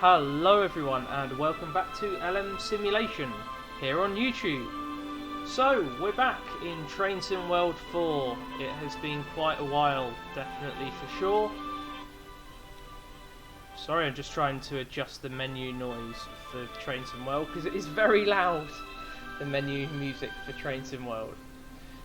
Hello everyone and welcome back to LM Simulation here on YouTube. So we're back in Train Sim World 4. It has been quite a while, definitely for sure. Sorry, I'm just trying to adjust the menu noise for Train Sim World because it is very loud, the menu music for Train Sim World.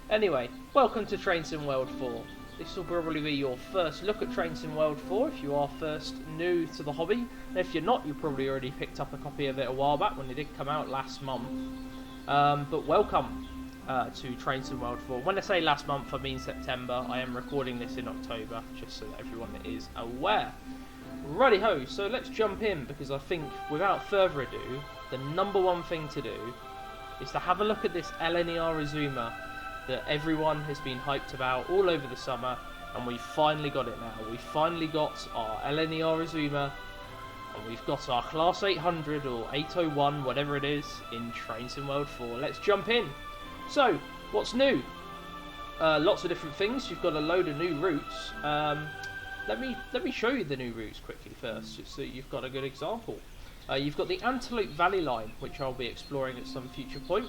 Anyway, welcome to Train Sim World 4. This will probably be your first look at Train Sim World 4 if you are first new to the hobby. And if you're not, you probably already picked up a copy of it a while back when it did come out last month. But welcome to Train Sim World 4. When I say last month, I mean September. I am recording this in October, just so that everyone is aware. Righty ho, so let's jump in because I think without further ado, the number one thing to do is to have a look at this LNER Azuma that everyone has been hyped about all over the summer, and we finally got it now. We finally got our LNER Azuma, and we've got our Class 800 or 801, whatever it is, in Train Sim World 4. Let's jump in. So, what's new? Lots of different things. You've got a load of new routes. Let me show you the new routes quickly first, just so you've got a good example. You've got the Antelope Valley line, which I'll be exploring at some future point.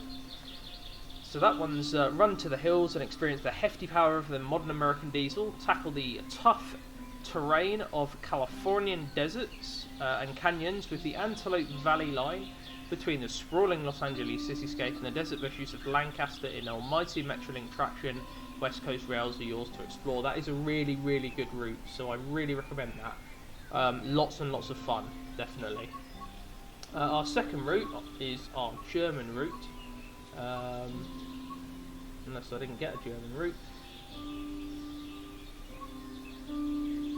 So that one's run to the hills and experience the hefty power of the modern American diesel, tackle the tough terrain of Californian deserts and canyons with the Antelope Valley line between the sprawling Los Angeles cityscape and the desert bushes of Lancaster in almighty Metrolink traction. West Coast rails are yours to explore. That is a really, really good route, so I really recommend that. Lots and lots of fun, definitely. Our second route is our German route. Unless I didn't get a German route.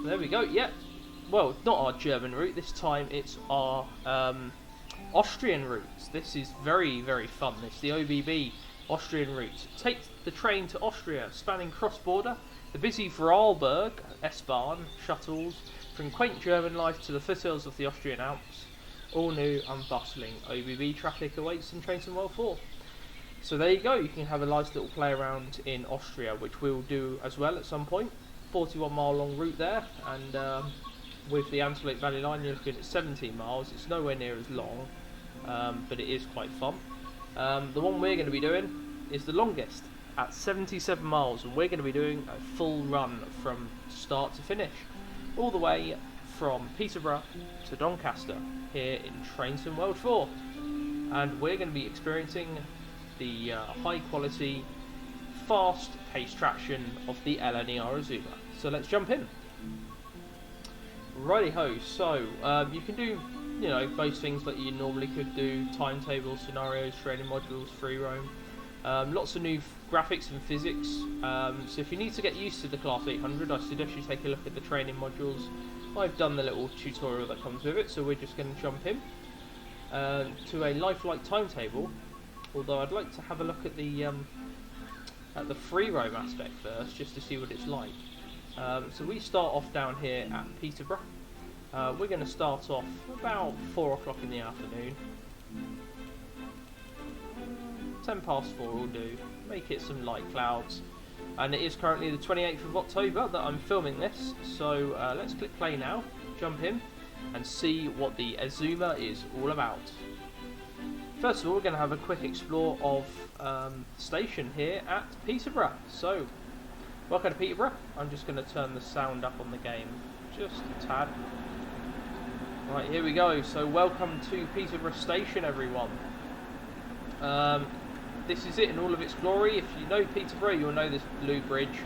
There we go, yeah. Well, not our German route, this time it's our Austrian route. This is very, very fun. It's the OBB Austrian route. Take the train to Austria, spanning cross-border, the busy Vorarlberg S-Bahn shuttles, from quaint German life to the foothills of the Austrian Alps. All new and bustling OBB traffic awaits in Train Sim World 4. So there you go, you can have a nice little play around in Austria, which we'll do as well at some point. 41 mile long route there, and with the Antelope Valley line you're looking at 17 miles. It's nowhere near as long, but it is quite fun. The one we're going to be doing is the longest, at 77 miles, and we're going to be doing a full run from start to finish, all the way from Peterborough to Doncaster, here in Train Sim World 4. And we're going to be experiencing the high quality, fast paced traction of the LNER Azuma. So let's jump in. Righty ho, so you can do, you know, most things that you normally could do: timetables, scenarios, training modules, free roam. Lots of new graphics and physics. So if you need to get used to the Class 800, I suggest you take a look at the training modules. I've done the little tutorial that comes with it, so we're just going to jump in to a lifelike timetable. Although I'd like to have a look at the free roam aspect first, just to see what it's like. So we start off down here at Peterborough. We're going to start off about 4 o'clock in the afternoon. 10 past 4 will do. Make it some light clouds. And it is currently the 28th of October that I'm filming this. So let's click play now, jump in, and see what the Azuma is all about. First of all, we're going to have a quick explore of the station here at Peterborough. So, welcome to Peterborough. I'm just going to turn the sound up on the game just a tad. Right, here we go. So, welcome to Peterborough Station, everyone. This is it in all of its glory. If you know Peterborough, you'll know this blue bridge.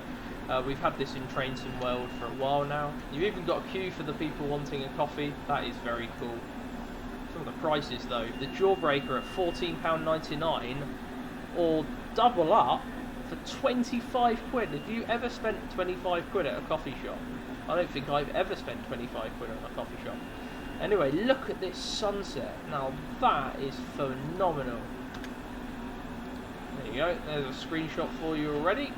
We've had this in Train Sim World for a while now. You've even got a queue for the people wanting a coffee. That is very cool. Some of the prices though, the Jawbreaker at £14.99 or double up for 25 quid. Have you ever spent 25 quid at a coffee shop? I don't think I've ever spent 25 quid at a coffee shop. Anyway, look at this sunset. Now that is phenomenal. There you go, there's a screenshot for you already.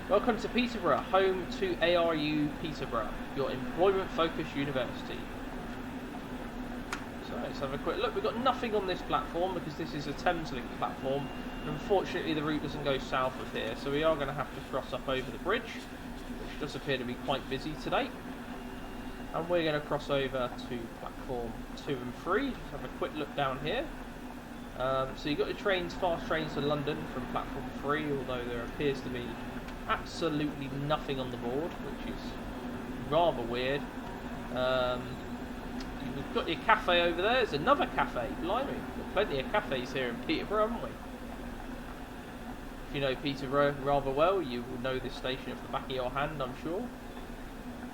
Welcome to Peterborough, home to ARU Peterborough, your employment-focused university. So let's have a quick look. We've got nothing on this platform because this is a Thameslink platform. And unfortunately, the route doesn't go south of here, so we are going to have to cross up over the bridge, which does appear to be quite busy today. and we're going to cross over to platform 2 and 3. Just have a quick look down here. So you've got your trains, fast trains to London from platform 3, although there appears to be absolutely nothing on the board, which is rather weird. You've got your cafe over there. There's another cafe. Blimey, we've got plenty of cafes here in Peterborough, haven't we? If you know Peterborough rather well, you will know this station off the back of your hand, I'm sure.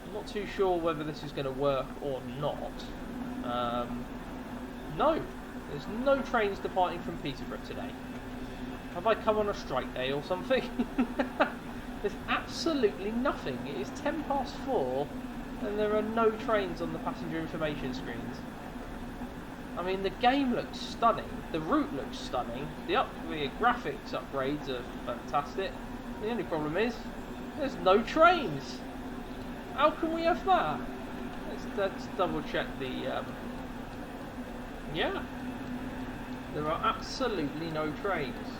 I'm not too sure whether this is going to work or not. No, there's no trains departing from Peterborough today. Have I come on a strike day or something? There's absolutely nothing. It is 4:10 and there are no trains on the passenger information screens. I mean, the game looks stunning, the route looks stunning, the graphics upgrades are fantastic. The only problem is, there's no trains. How can we have that? Let's double check the... yeah, there are absolutely no trains.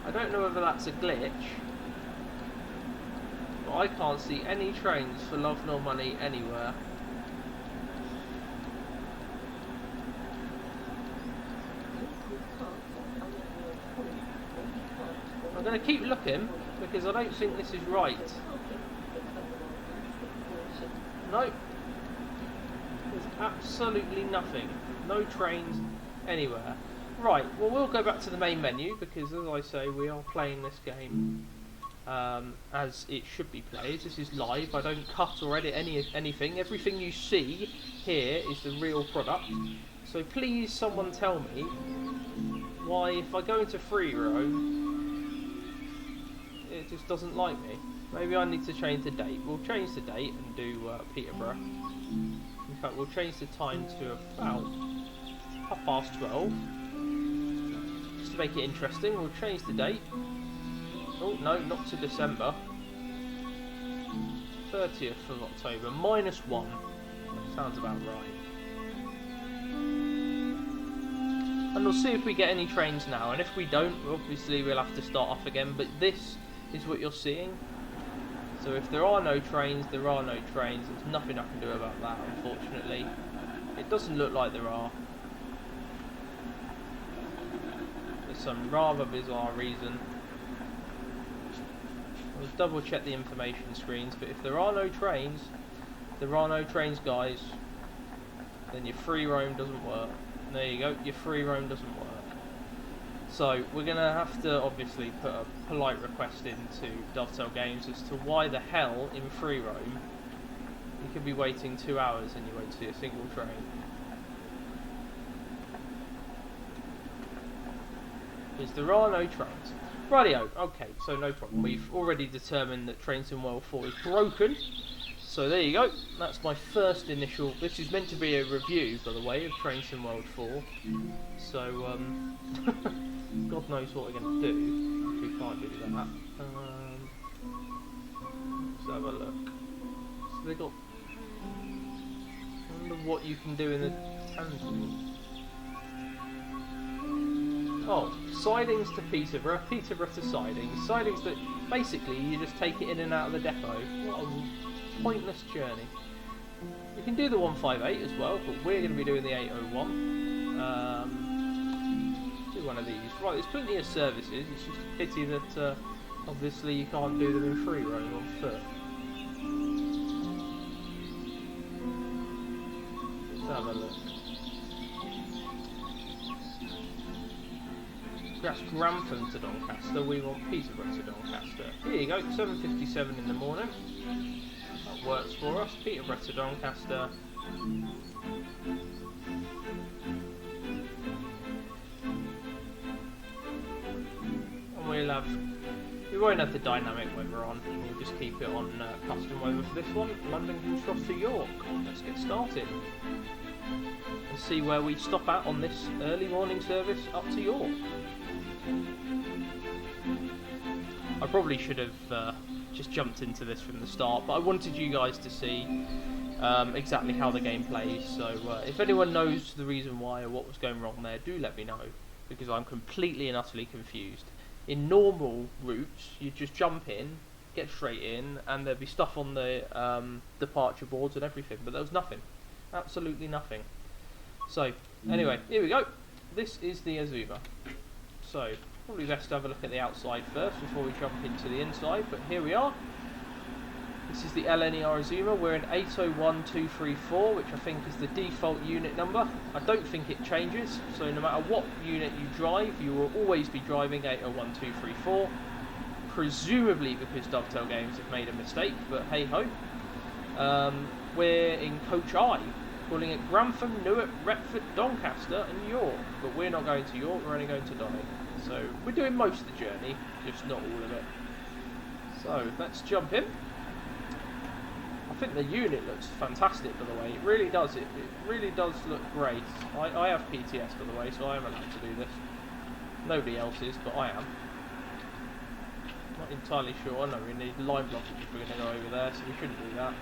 I don't know whether that's a glitch, but I can't see any trains for love nor money anywhere. I'm going to keep looking because I don't think this is right. Nope. There's absolutely nothing. No trains anywhere. Right, well we'll go back to the main menu because, as I say, we are playing this game as it should be played. This is live. I don't cut or edit anything. Everything you see here is the real product. So please someone tell me why if I go into free roam it just doesn't like me. Maybe I need to change the date. We'll change the date and do Peterborough. In fact, we'll change the time to about 12:30. Just to make it interesting, we'll change the date. Oh no, not to December. 30th of October, -1. That sounds about right. And we'll see if we get any trains now, and if we don't, obviously we'll have to start off again, but this is what you're seeing. So if there are no trains, there are no trains. There's nothing I can do about that, unfortunately. It doesn't look like there are. For some rather bizarre reason. I'll double check the information screens, but if there are no trains, there are no trains, guys. Then your free roam doesn't work. There you go, your free roam doesn't work. So we're going to have to obviously put a polite request into Dovetail Games as to why the hell in free roam you could be waiting 2 hours and you won't see a single train. Because there are no trains. Rightio, okay, so no problem. We've already determined that Trains IRL 4 is broken. So there you go, that's my first initial... This is meant to be a review, by the way, of Trains IRL 4. So, God knows what we're going to do. We can't do that. Let's have a look. So they got... I wonder what you can do in the tangent. Oh, sidings to Peterborough, Peterborough to sidings. Sidings that basically you just take it in and out of the depot. What a pointless journey. You can do the 158 as well, but we're going to be doing the 801. Do one of these. Right, there's plenty of services. It's just a pity that obviously you can't do them in free roam on foot. Let's have a look. That's Grantham to Doncaster, we want Peterborough to Doncaster. Here you go, 7:57 in the morning. That works for us, Peterborough to Doncaster. And we won't have the dynamic weather on, we'll just keep it on custom weather for this one. London King's Cross to York. Let's get started. And see where we stop at on this early morning service up to York. I probably should have just jumped into this from the start, but I wanted you guys to see exactly how the game plays, so if anyone knows the reason why or what was going wrong there, do let me know, because I'm completely and utterly confused. In normal routes, you just jump in, get straight in, and there'd be stuff on the departure boards and everything, but there was nothing. Absolutely nothing. So, anyway, here we go. This is the Azuma. So, probably best to have a look at the outside first before we jump into the inside, but here we are. This is the LNER Azuma. We're in 801234, which I think is the default unit number. I don't think it changes, so no matter what unit you drive, you will always be driving 801234. Presumably because Dovetail Games have made a mistake, but hey ho. We're in Coach I, calling it Grantham, Newark, Retford, Doncaster and York, but we're not going to York, we're only going to Donny. So we're doing most of the journey, just not all of it. So let's jump in. I think the unit looks fantastic, by the way. It really does. It really does look great. I have PTS, by the way, so I am allowed to do this. Nobody else is, but I am. Not entirely sure. I know we need line blockage if we're going to go over there, so we shouldn't do that.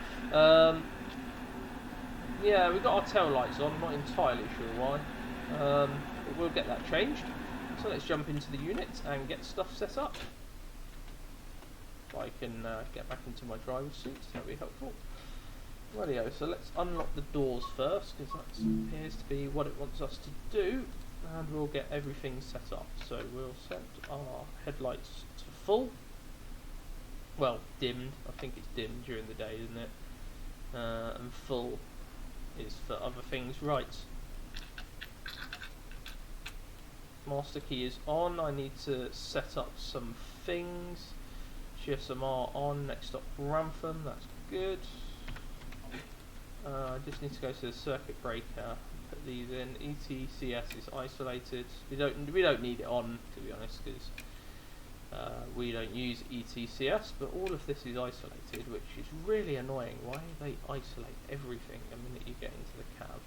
Yeah, we've got our tail lights on. I'm not entirely sure why. But we'll get that changed. So let's jump into the unit and get stuff set up. I can get back into my driver's seat, so that'll be helpful. Rightio, so let's unlock the doors first, because that appears to be what it wants us to do, and we'll get everything set up. So we'll set our headlights to full. Well, dimmed. I think it's dimmed during the day, isn't it? And full is for other things. Right. Master key is on. I need to set up some things. GSMR on, next stop Grantham, that's good. I just need to go to the circuit breaker, put these in. ETCS is isolated. We don't need it on, to be honest, because we don't use ETCS, but all of this is isolated, which is really annoying. Why do they isolate everything the minute you get into the cab?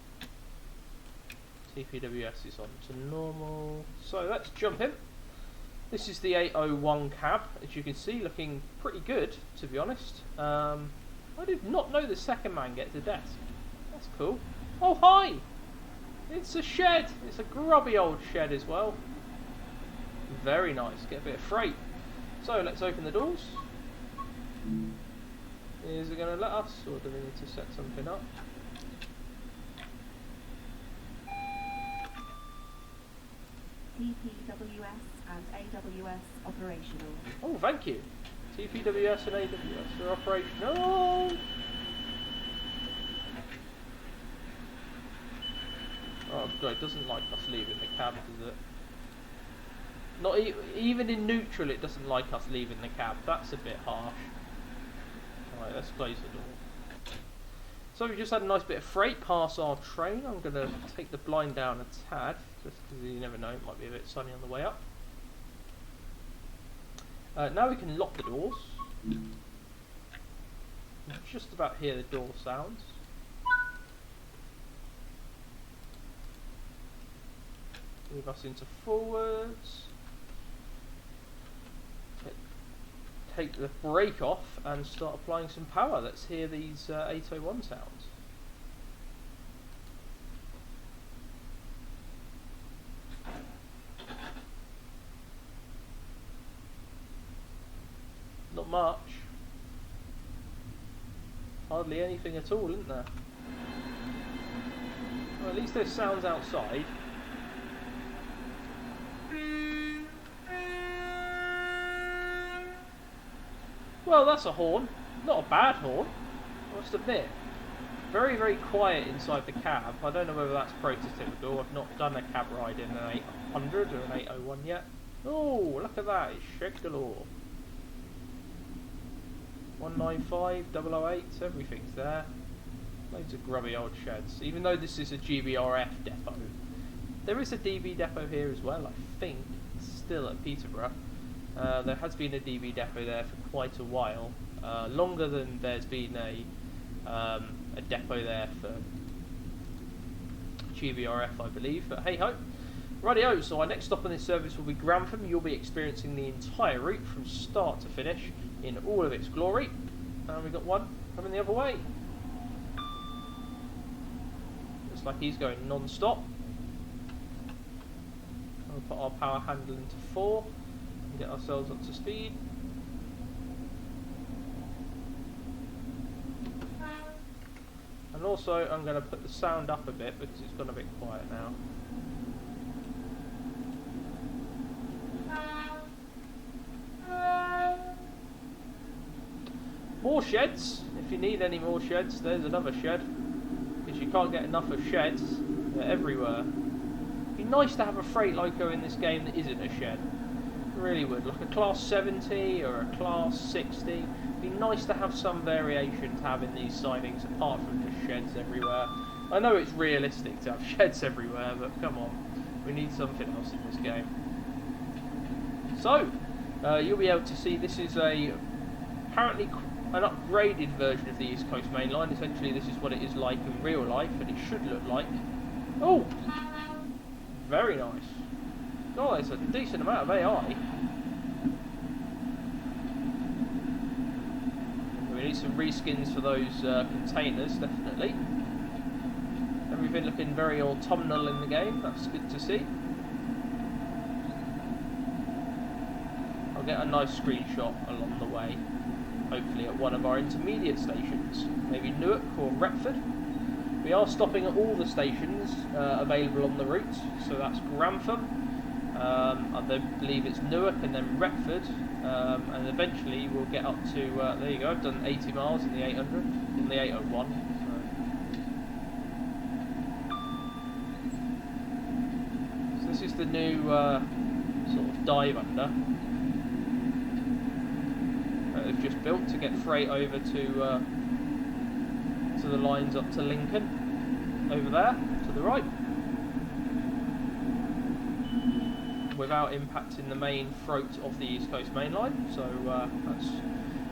TPWS is on to normal. So let's jump in. This is the 801 cab, as you can see, looking pretty good, to be honest. I did not know the second man gets a desk. That's cool. Oh, hi! It's a shed. It's a grubby old shed as well. Very nice. Get a bit of freight. So, let's open the doors. Is it going to let us, or do we need to set something up? TPWS and AWS operational. Oh, thank you. TPWS and AWS are operational. Oh god, it doesn't like us leaving the cab, does it? Not even in neutral, it doesn't like us leaving the cab. That's a bit harsh. Alright, let's close the door. So we just had a nice bit of freight pass our train. I'm going to take the blind down a tad, just because you never know, it might be a bit sunny on the way up. Now we can lock the doors. You can just about hear the door sounds. Move us into forwards. Take the brake off and start applying some power. Let's hear these 801 sounds. Not much. Hardly anything at all, isn't there? Well, at least there's sounds outside. Well, that's a horn. Not a bad horn, I must admit. Very, very quiet inside the cab. I don't know whether that's prototypical. I've not done a cab ride in an 800 or an 801 yet. Oh, look at that. It's shed galore. 195, 008, everything's there. Loads of grubby old sheds. Even though this is a GBRF depot. There is a DB depot here as well, I think. Still at Peterborough. There has been a DB depot there for quite a while, longer than there's been a depot there for GBRF, I believe, but hey ho. Rightio, so our next stop on this service will be Grantham. You'll be experiencing the entire route from start to finish in all of its glory. And we've got one coming the other way. Looks like he's going non-stop. We'll put our power handle into 4. Get ourselves up to speed. And also I'm going to put the sound up a bit because it's gone a bit quiet now. More sheds. If you need any more sheds, there's another shed. Because you can't get enough of sheds. They're everywhere. It'd be nice to have a freight loco in this game that isn't a shed. It really would. Like a class 70 or a class 60. It'd be nice to have some variation to have in these sidings apart from just sheds everywhere. I know it's realistic to have sheds everywhere, but come on. We need something else in this game. So, you'll be able to see this is apparently an upgraded version of the East Coast Mainline. Essentially, this is what it is like in real life, and it should look like. Oh! Very nice. Oh, there's a decent amount of AI. We need some reskins for those containers, definitely. Everything looking very autumnal in the game, that's good to see. I'll get a nice screenshot along the way. Hopefully at one of our intermediate stations, maybe Newark or Retford. We are stopping at all the stations available on the route, so that's Grantham, I believe it's Newark and then Retford, and eventually we'll get up to, there you go, I've done 80 miles in the 800, in the 801. So this is the new sort of dive under. They've just built to get freight over to the lines up to Lincoln, over there to the right, without impacting the main throat of the East Coast Mainline. So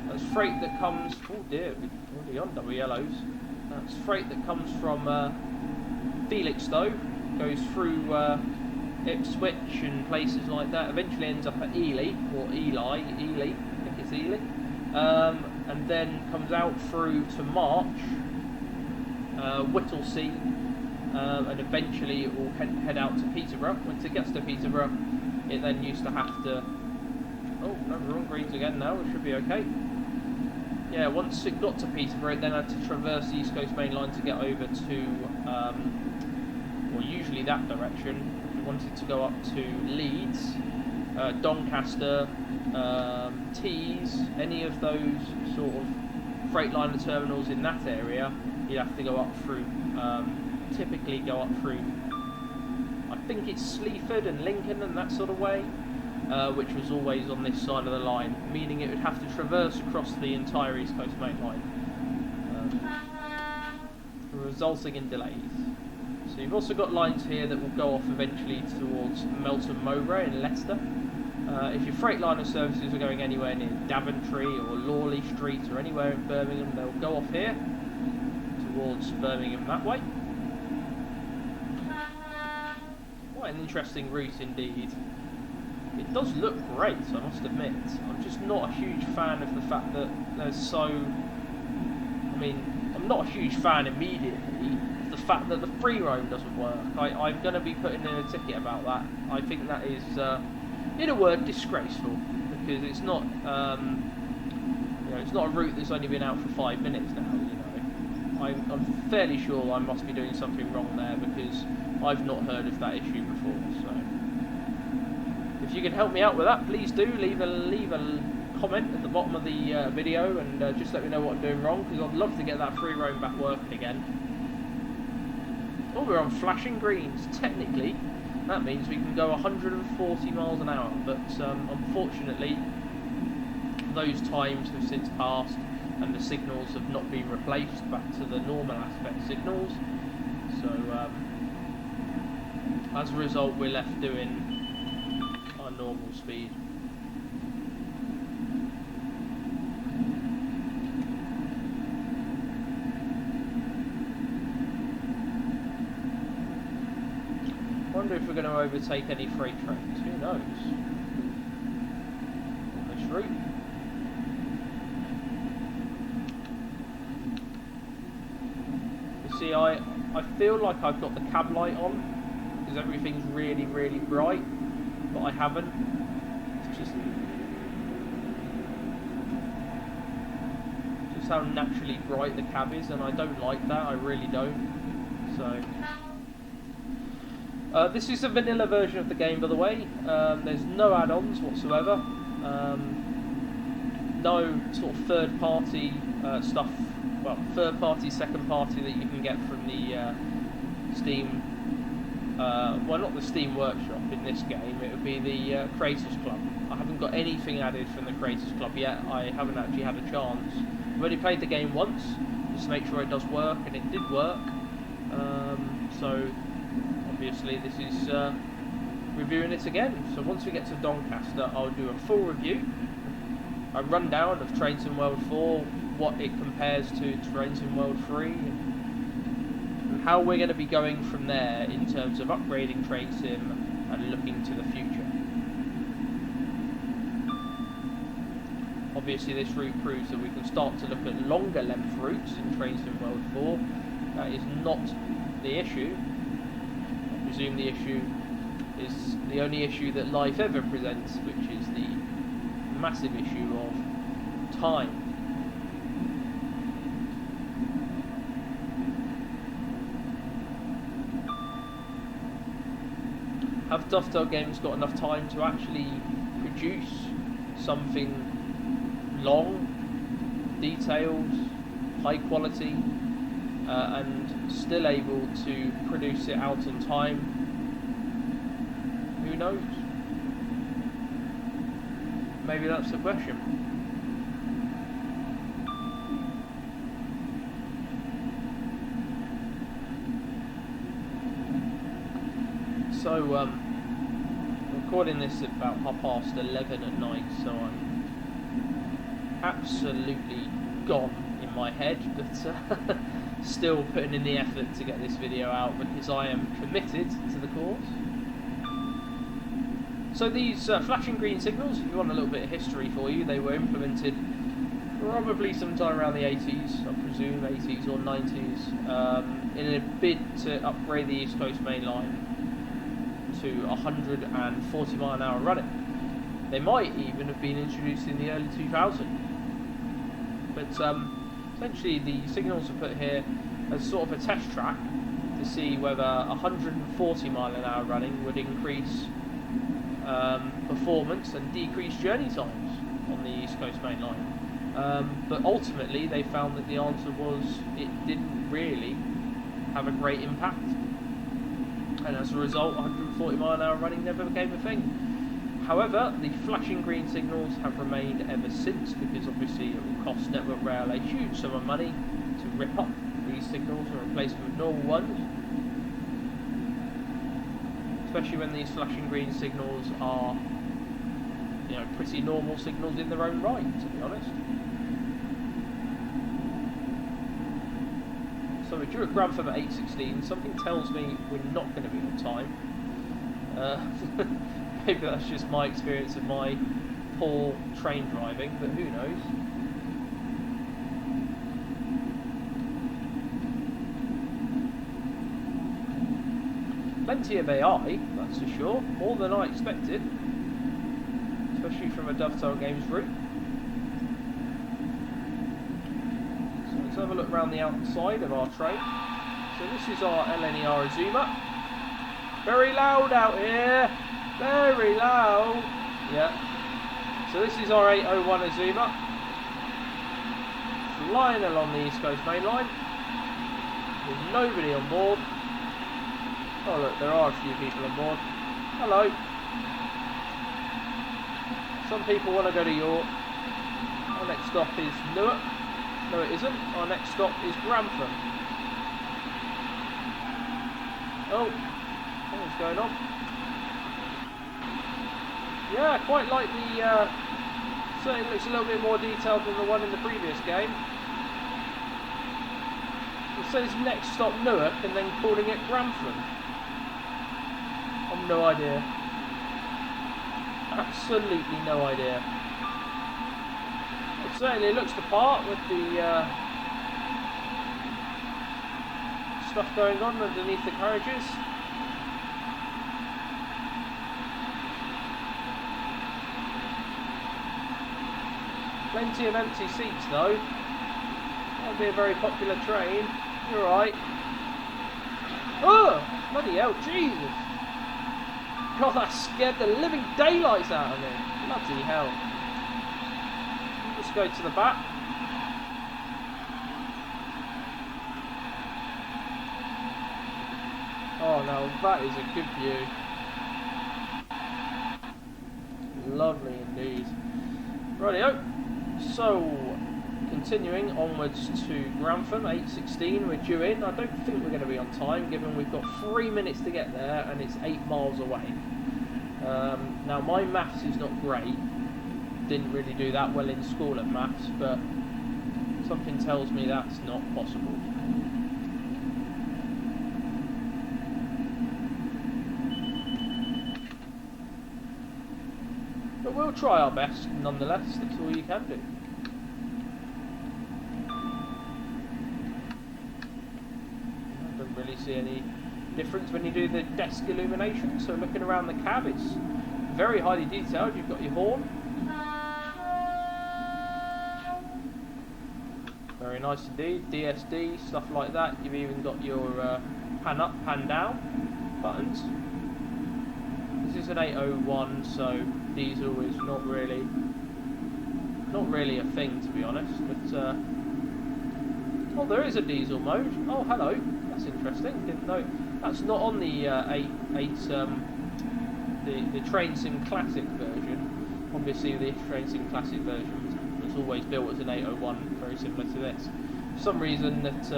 that's freight that comes. Oh dear, we're already on double yellows. That's freight that comes from Felixstowe, goes through Ipswich and places like that. Eventually ends up at Ely or Ely. I think it's Ely. And then comes out through to March, Whittlesea, and eventually it will head out to Peterborough. Once it gets to Peterborough, it then used to have to... Oh, no, wrong greens again now, it should be okay. Yeah, once it got to Peterborough, it then had to traverse the East Coast Mainline to get over to, well, usually that direction. If you wanted to go up to Leeds, Doncaster, Tees, any of those sort of Freightliner terminals in that area, you'd have to go up through, typically go up through, I think it's Sleaford and Lincoln and that sort of way, which was always on this side of the line, meaning it would have to traverse across the entire East Coast Mainline, resulting in delays. So you've also got lines here that will go off eventually towards Melton Mowbray and Leicester. If your Freightliner services are going anywhere near Daventry or Lawley Street or anywhere in Birmingham, they'll go off here towards Birmingham that way. Quite an interesting route indeed. It does look great, I must admit. I'm just not a huge fan of the fact that there's so... I mean, I'm not a huge fan immediately of the fact that the free roam doesn't work. I'm going to be putting in a ticket about that. I think that is... in a word, disgraceful, because it's not, you know, it's not a route that's only been out for 5 minutes now. You know, I'm fairly sure I must be doing something wrong there because I've not heard of that issue before. So, if you can help me out with that, please do leave a comment at the bottom of the video and just let me know what I'm doing wrong, because I'd love to get that free roam back working again. Oh, we're on flashing greens, technically. That means we can go 140 miles an hour, but unfortunately those times have since passed and the signals have not been replaced back to the normal aspect signals. So as a result, we're left doing our normal speed. I wonder if we're going to overtake any freight trains. Who knows? On this route. You see, I feel like I've got the cab light on because everything's really, really bright, but I haven't. It's just just how naturally bright the cab is, and I don't like that. I really don't. So this is a vanilla version of the game, by the way. There's no add-ons whatsoever. No sort of third-party stuff. Well, third-party, second-party that you can get from the Steam. Well, not the Steam Workshop in this game. It would be the Creators Club. I haven't got anything added from the Creators Club yet. I haven't actually had a chance. I've only played the game once, just to make sure it does work, and it did work. So obviously this is reviewing it again. So once we get to Doncaster, I'll do a full review, a rundown of Trains in World 4, what it compares to Trains in World 3, and how we're going to be going from there in terms of upgrading Train Sim and looking to the future. Obviously this route proves that we can start to look at longer length routes in Trains in World 4. That is not the issue. I presume the issue is the only issue that life ever presents, which is the massive issue of time. Have Dovetail Games got enough time to actually produce something long, detailed, high quality, and still able to produce it out on time? Who knows? Maybe that's the question. So, recording this at about 11:30 at night, so I'm absolutely gone in my head, but still putting in the effort to get this video out because I am committed to the cause. So these flashing green signals, if you want a little bit of history for you, they were implemented probably sometime around the 80s, I presume 80s or 90s, in a bid to upgrade the East Coast Mainline to 140 mile an hour running. They might even have been introduced in the early 2000s. But essentially the signals are put here as sort of a test track to see whether 140 mile an hour running would increase performance and decrease journey times on the East Coast Mainline. But ultimately they found that the answer was it didn't really have a great impact, and as a result 140 mile an hour running never became a thing. However, the flashing green signals have remained ever since, because obviously it will cost Network Rail a huge sum of money to rip up these signals and replace them with normal ones. Especially when these flashing green signals are, you know, pretty normal signals in their own right, to be honest. So we're due at Grantham at 8:16. Something tells me we're not going to be on time. Maybe that's just my experience of my poor train driving, but who knows. Plenty of AI, that's for sure. More than I expected, especially from a Dovetail Games route. So let's have a look around the outside of our train. So this is our LNER Azuma. Very loud out here. Very loud. Yeah. So this is our 801 Azuma. Flying along the East Coast Mainline with nobody on board. Oh look, there are a few people on board. Hello. Some people want to go to York. Our next stop is Newark. No it isn't. Our next stop is Grantham. Oh, what's going on? Yeah, I quite like the, certainly looks a little bit more detailed than the one in the previous game. It says next stop Newark and then calling it Grantham. I've no idea. Absolutely no idea. It certainly looks the part with the stuff going on underneath the carriages. Plenty of empty seats though. That'll be a very popular train. You're right. Oh! Bloody hell, Jesus! God, that scared the living daylights out of me. Bloody hell. Let's go to the back. Oh, now that is a good view. Lovely indeed. Rightio. So, continuing onwards to Grantham, 8:16, we're due in. I don't think we're going to be on time, given we've got 3 minutes to get there and it's 8 miles away. Now, my maths is not great. Didn't really do that well in school at maths, but something tells me that's not possible. But we'll try our best, nonetheless. That's all you can do. Really see any difference when you do the desk illumination. So looking around the cab, it's very highly detailed. You've got your horn, very nice indeed. DSD, stuff like that. You've even got your pan up, pan down buttons. This is an 801, so diesel is not really a thing, to be honest. But oh, there is a diesel mode. Oh, hello. That's interesting. Didn't know. That's not on the the Train Sim Classic version. Obviously, the Train Sim Classic version was always built as an 801, very similar to this. For some reason, that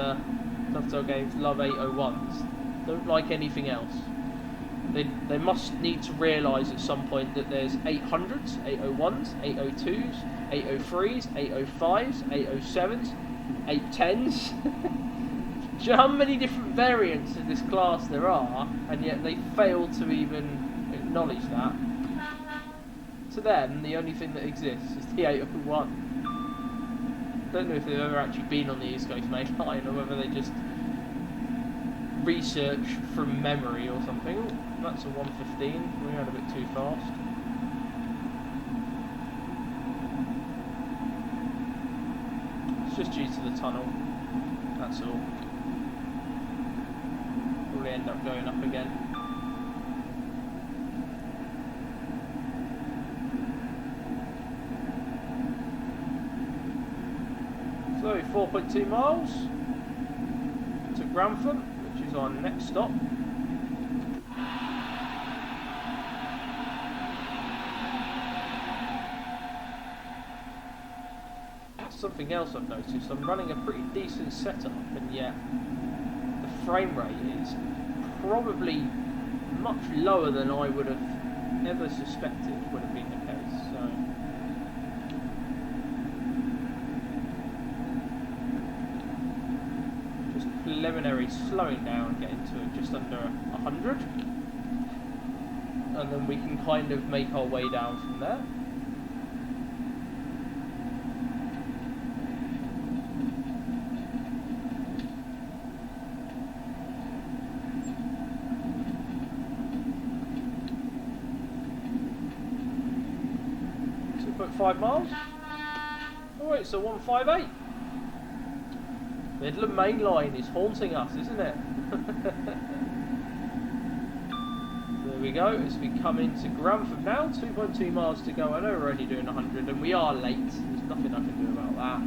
Dovetail Games love 801s. Don't like anything else. They must need to realise at some point that there's 800s, 801s, 802s, 803s, 805s, 807s, 810s. Do you know how many different variants of this class there are, and yet they fail to even acknowledge that? To them, the only thing that exists is the 801. I don't know if they've ever actually been on the East Coast Mainline, or whether they just research from memory or something. Ooh, that's a 115, we ran a bit too fast. It's just due to the tunnel, that's all. Probably end up going up again. So 4.2 miles to Grantham, which is our next stop. Something else I've noticed, I'm running a pretty decent setup, and yet the frame rate is probably much lower than I would have ever suspected would have been the case. So just preliminary slowing down, getting to just under 100, and then we can kind of make our way down from there. 5 miles. Alright, so 158. Midland Main Line is haunting us, isn't it? There we go, as we come into Grantham now, 2.2 miles to go. I know we're only doing 100 and we are late. There's nothing I can do about that.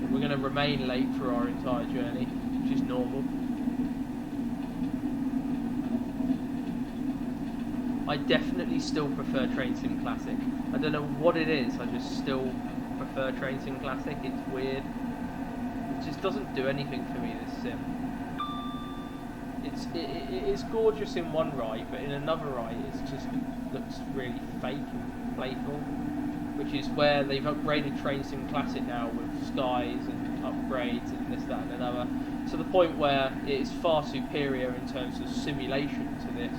But we're going to remain late for our entire journey, which is normal. I definitely still prefer Train Sim Classic. I don't know what it is, I just still prefer Train Sim Classic. It's weird. It just doesn't do anything for me, this sim. It is gorgeous in one right, but in another right it just looks really fake and playful. Which is where they've upgraded Train Sim Classic now with skies and upgrades and this, that and another. To the point where it is far superior in terms of simulation to this.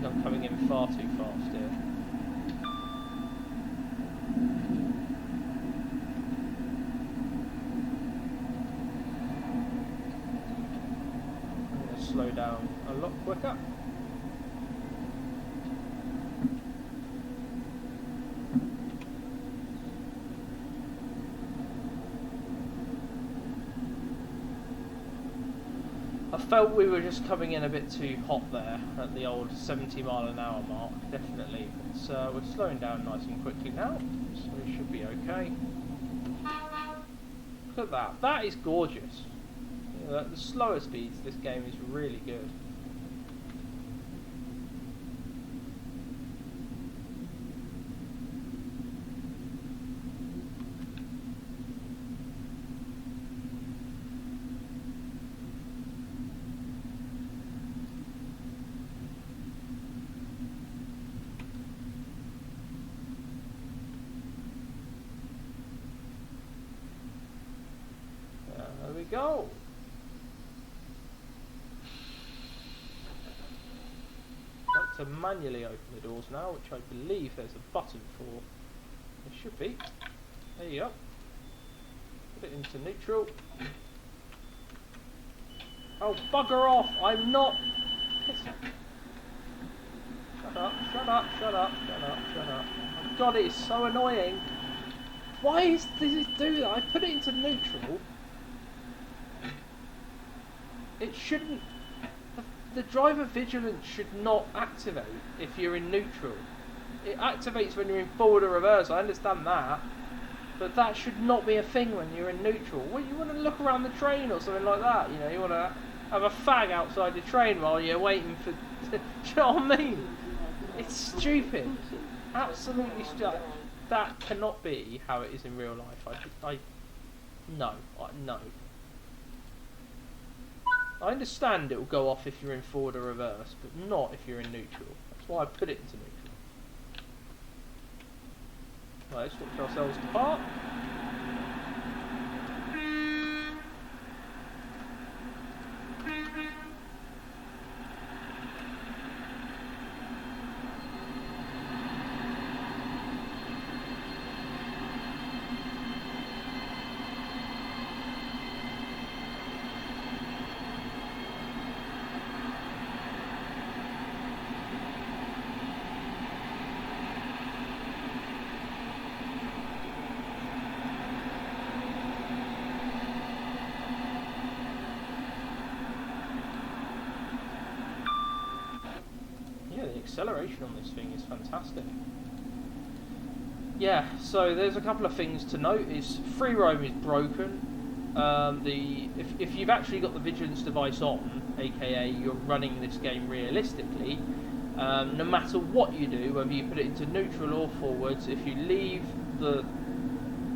I'm coming in far too fast here. I'm going to slow down a lot quicker. felt we were just coming in a bit too hot there at the old 70-mile-an-hour mark, definitely. But we're slowing down nice and quickly now, so we should be okay. Look at that. That is gorgeous. You know, the slower speeds, this game is really good. There we go. I'd like to manually open the doors now, which I believe there's a button for. There should be. There you go. Put it into neutral. Oh, bugger off! I'm not pissing. Shut up, shut up, shut up, shut up, shut up. Oh god, it is so annoying. Why does it do that? I put it into neutral. It shouldn't. The driver vigilance should not activate if you're in neutral. It activates when you're in forward or reverse. I understand that, but that should not be a thing when you're in neutral. Well, you want to look around the train or something like that. You know, you want to have a fag outside the train while you're waiting for. Do you know what I mean? It's stupid. Absolutely stupid. That cannot be how it is in real life. No. I understand it will go off if you're in forward or reverse, but not if you're in neutral. That's why I put it into neutral. Right, let's switch ourselves to park. Acceleration on this thing is fantastic. Yeah, so there's a couple of things to note. Is free roam is broken. If you've actually got the vigilance device on, aka you're running this game realistically, no matter what you do, whether you put it into neutral or forwards, if you leave the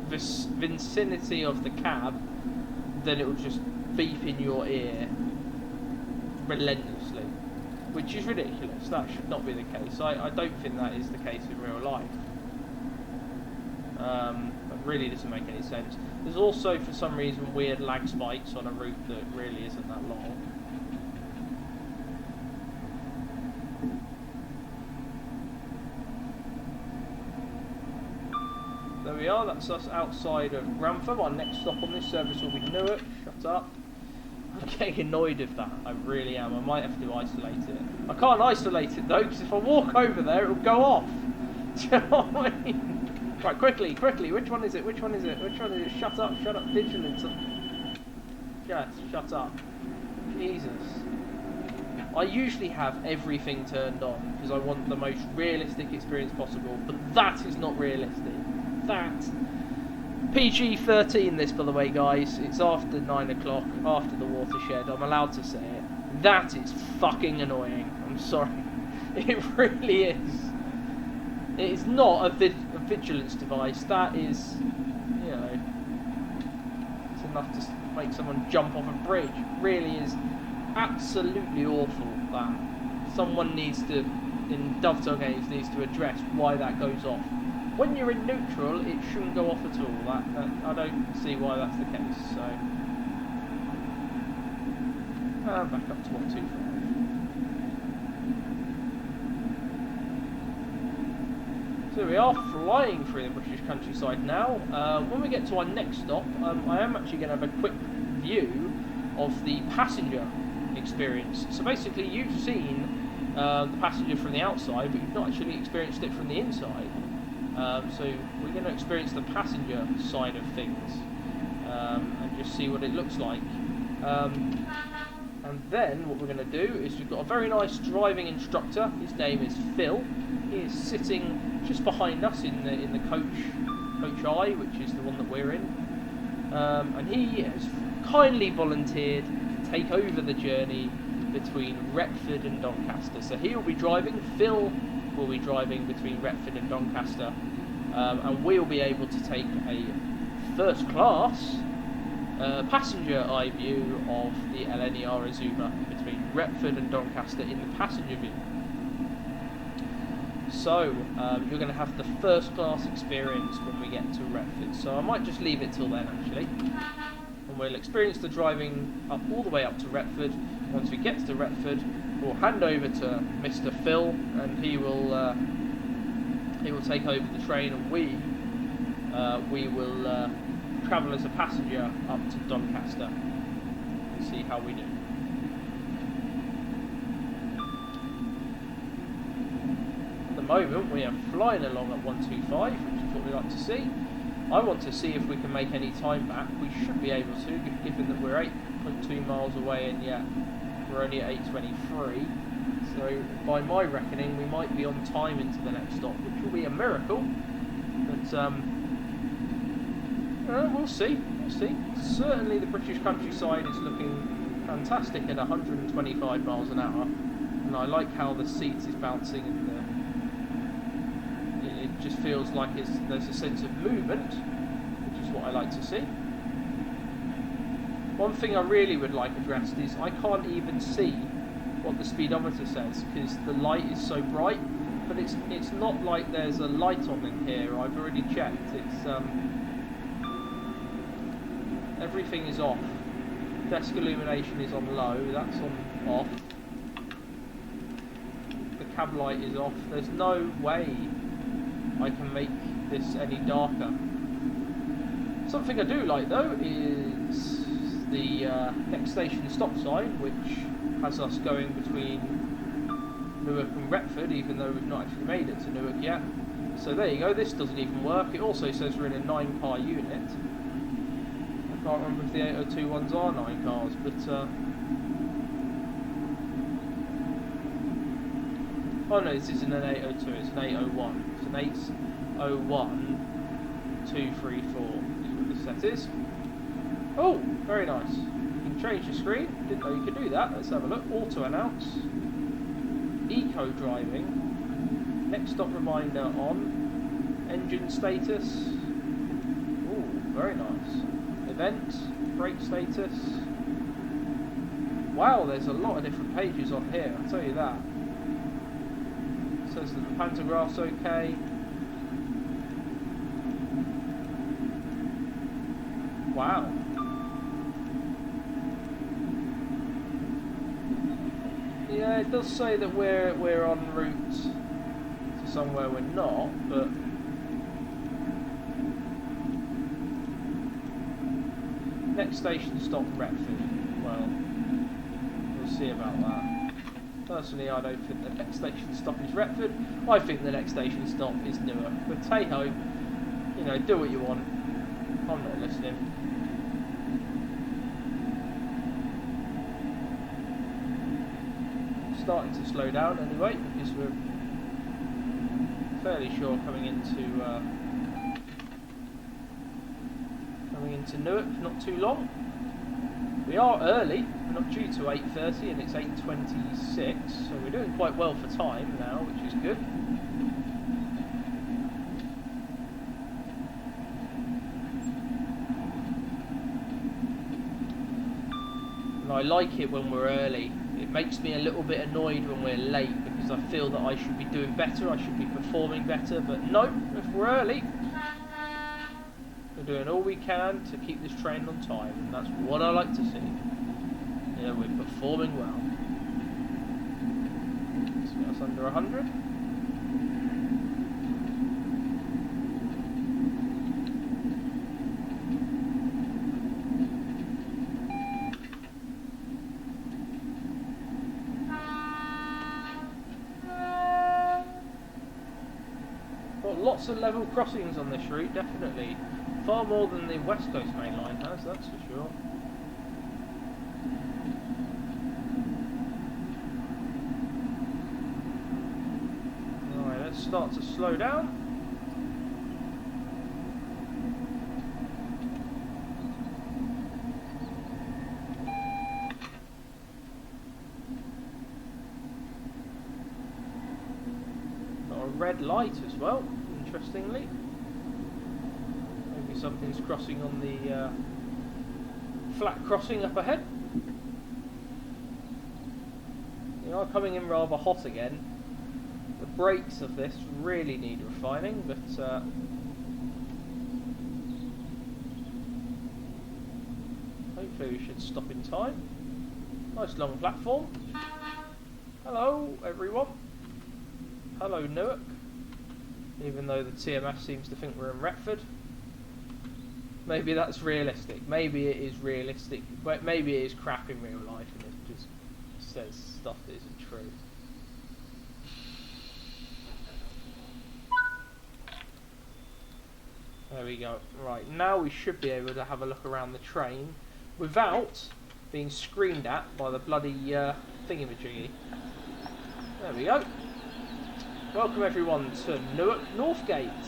vicinity of the cab, then it will just beep in your ear relentlessly. Which is ridiculous. That should not be the case. I don't think that is the case in real life. It really doesn't make any sense. There's also, for some reason, weird lag spikes on a route that really isn't that long. There we are. That's us outside of Grantham. Our next stop on this service will be Newark. Shut up. I'm getting annoyed with that, I really am. I might have to isolate it. I can't isolate it though, because if I walk over there, it'll go off. Do you know what I mean? Right, quickly, which one is it? Which one is it? Shut up, vigilance. Yes, shut up. Jesus. I usually have everything turned on, because I want the most realistic experience possible, but that is not realistic. That... PG-13 this, by the way, guys. It's after 9 o'clock, after the watershed. I'm allowed to say it. That is fucking annoying. I'm sorry. It really is. It is not a vigilance device. That is, you know, it's enough to make someone jump off a bridge. It really is absolutely awful that someone needs to, in Dovetail games, needs to address why that goes off. When you're in neutral, it shouldn't go off at all. I don't see why that's the case. So, back up to 125. So we are flying through the British countryside now. When we get to our next stop, I am actually going to have a quick view of the passenger experience. So basically, you've seen the passenger from the outside, but you've not actually experienced it from the inside. So we're going to experience the passenger side of things and just see what it looks like. And then what we're going to do is we've got a very nice driving instructor. His name is Phil. He is sitting just behind us in the coach I, which is the one that we're in. And he has kindly volunteered to take over the journey between Retford and Doncaster. So he will be driving. Phil will be driving between Retford and Doncaster, and we'll be able to take a first class passenger eye view of the LNER Azuma between Retford and Doncaster in the passenger view. So you're going to have the first class experience when we get to Retford. So I might just leave it till then actually, and we'll experience the driving up all the way up to Retford. Once we get to Retford, we'll hand over to Mr. Phil, and he will take over the train, and we will travel as a passenger up to Doncaster and see how we do. At the moment we are flying along at 125, which is what we like to see. I want to see if we can make any time back. We should be able to, given that we're 8.2 miles away and yet we're only at 8:23. So by my reckoning we might be on time into the next stop, which will be a miracle. But we'll see. Certainly the British countryside is looking fantastic at 125 miles an hour, and I like how the seat is bouncing, and it just feels like there's a sense of movement, which is what I like to see. One thing I really would like addressed is I can't even see what the speedometer says because the light is so bright, but it's not like there's a light on in here. I've already checked. It's everything is off. Desk illumination is on low, that's on off. The cab light is off. There's no way I can make this any darker. Something I do like though is the next station stop sign, which has us going between Newark and Retford, even though we've not actually made it to Newark yet. So there you go, this doesn't even work. It also says we're in a 9-car unit. I can't remember if the 802 ones are 9 cars, but oh no, this isn't an 802, it's an 801. It's an 801 234 is what this set is. Oh, very nice. You can change the screen. Didn't know you could do that. Let's have a look. Auto announce. Eco driving. Next stop reminder on. Engine status. Oh, very nice. Event. Brake status. Wow, there's a lot of different pages on here, I'll tell you that. It says that the pantograph's okay. Wow. Yeah, it does say that we're en route to somewhere we're not, but next station stop Retford. Well, we'll see about that. Personally, I don't think the next station stop is Retford. I think the next station stop is Newark. But hey ho, you know, do what you want. I'm not listening. Starting to slow down anyway, because we're fairly sure coming into Newark not too long. We are early, we're not due to 8:30 and it's 8:26, so we're doing quite well for time now, which is good. And I like it when we're early. It makes me a little bit annoyed when we're late because I feel that I should be doing better, I should be performing better, but no, if we're early, we're doing all we can to keep this train on time, and that's what I like to see. You know, we're performing well. So that's under 100. Lots of level crossings on this route, definitely. Far more than the West Coast Mainline has, that's for sure. start to slow down. Got a red light as well, interestingly. Maybe something's crossing on the flat crossing up ahead. They are coming in rather hot again. The brakes of this really need refining, but hopefully we should stop in time. Nice long platform. Hello everyone. Hello Newark. Even though the TMS seems to think we're in Retford. Maybe that's realistic. Maybe it is realistic. But maybe it is crap in real life and it just says stuff that isn't true. There we go. Right, now we should be able to have a look around the train without being screamed at by the bloody thingamajiggy. There we go. Welcome everyone to Newark Northgate.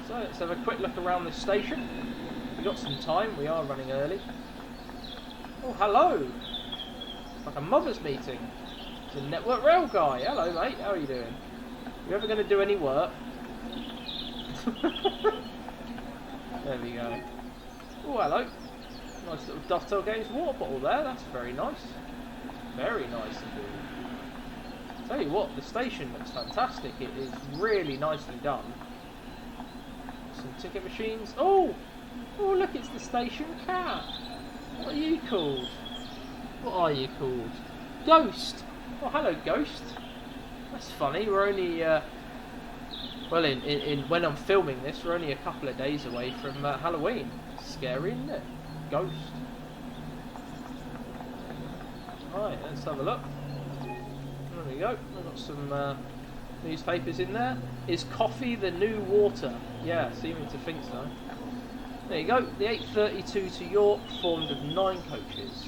So let's have a quick look around this station. We've got some time, we are running early. Oh, hello! It's like a mother's meeting. It's a Network Rail guy. Hello mate, how are you doing? You ever going to do any work? There we go. Oh, hello. Nice little Dovetail Games water bottle there. That's very nice. Very nice indeed. Tell you what, the station looks fantastic. It is really nicely done. Some ticket machines. Oh! Oh, look, it's the station cat. What are you called? What are you called? Ghost. Oh, hello, Ghost. That's funny. We're only... well, when I'm filming this, we're only a couple of days away from Halloween. Scary, isn't it? Ghost. Right, let's have a look. There we go. We've got some newspapers in there. Is coffee the new water? Yeah, seeming to think so. There you go. The 832 to York, formed of 9 coaches.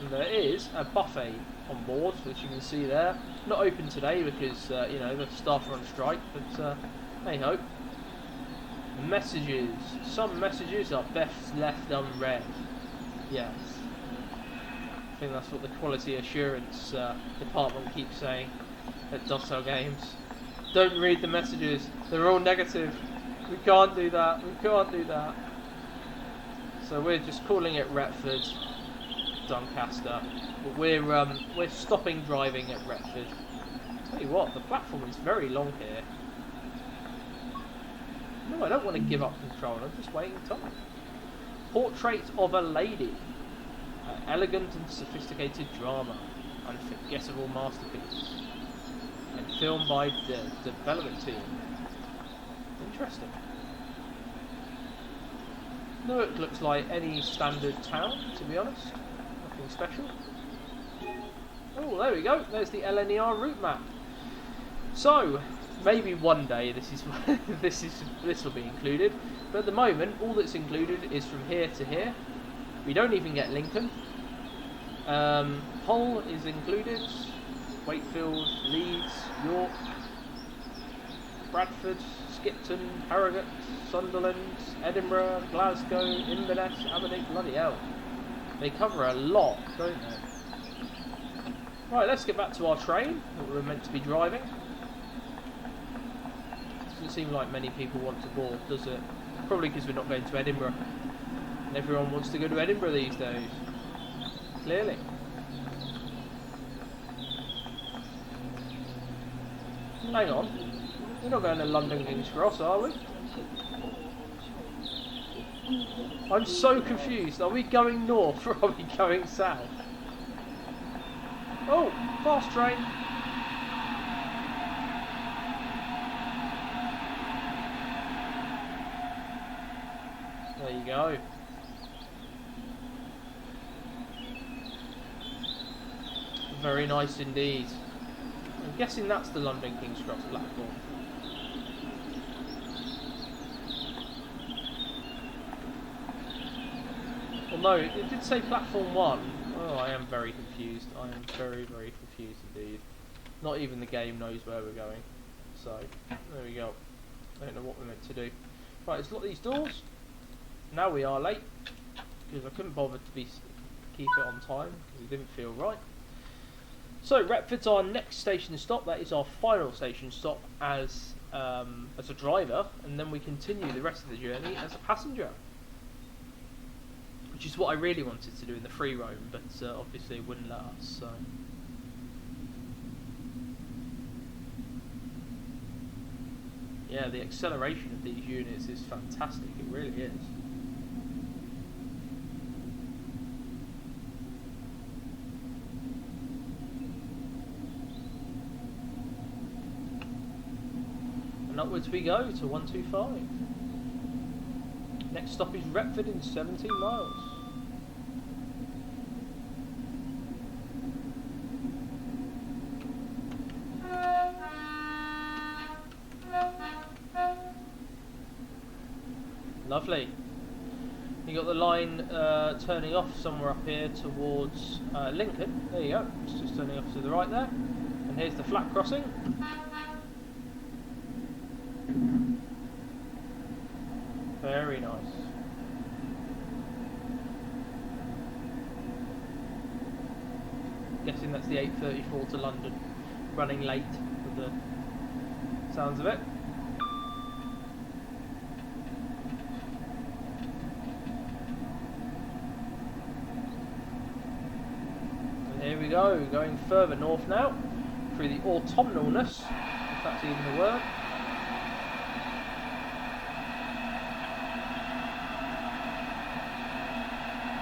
And there is a buffet on board, which you can see there. Not open today because you know, the staff are on strike, but hey ho. Messages. Some messages are best left unread. Yes. I think that's what the quality assurance department keeps saying at Dovetail Games. Don't read the messages. They're all negative. We can't do that. We can't do that. So we're just calling it Retford, Doncaster. But we're stopping driving at Retford. Tell you what, the platform is very long here. No, I don't want to give up control. I'm just waiting time. Portrait of a Lady. An elegant and sophisticated drama. Unforgettable masterpiece. And filmed by the development team. Interesting. No, it looks like any standard town, to be honest. Nothing special. Oh, there we go. There's the LNER route map. So, maybe one day this will be included. But at the moment, all that's included is from here to here. We don't even get Lincoln. Hull is included. Wakefield, Leeds, York, Bradford, Skipton, Harrogate, Sunderland, Edinburgh, Glasgow, Inverness, Aberdeen. Bloody hell. They cover a lot, don't they? Right, let's get back to our train that we're meant to be driving. Doesn't seem like many people want to board, does it? Probably because we're not going to Edinburgh. And everyone wants to go to Edinburgh these days. Clearly. Hang on. We're not going to London King's Cross, are we? I'm so confused. Are we going north or are we going south? Oh, fast train. There you go. Very nice indeed. I'm guessing that's the London King's Cross platform. Well, no, it did say platform 1. Oh, I am very confused. I am very, very confused indeed. Not even the game knows where we're going. So, there we go. I don't know what we're meant to do. Right, let's lock these doors. Now we are late, because I couldn't bother to keep it on time, because it didn't feel right. So, Retford's our next station stop. That is our final station stop as a driver, and then we continue the rest of the journey as a passenger. Which is what I really wanted to do in the free roam, but obviously it wouldn't let us, so... Yeah, the acceleration of these units is fantastic, it really is. And upwards we go to 125. Next stop is Retford in 17 miles. Lovely. You got the line turning off somewhere up here towards Lincoln. There you go. It's just turning off to the right there. And here's the flat crossing. Very nice. Guessing that's the 8:34 to London. Running late with the sounds of it. And here we go, going further north now, through the autumnalness, if that's even a word.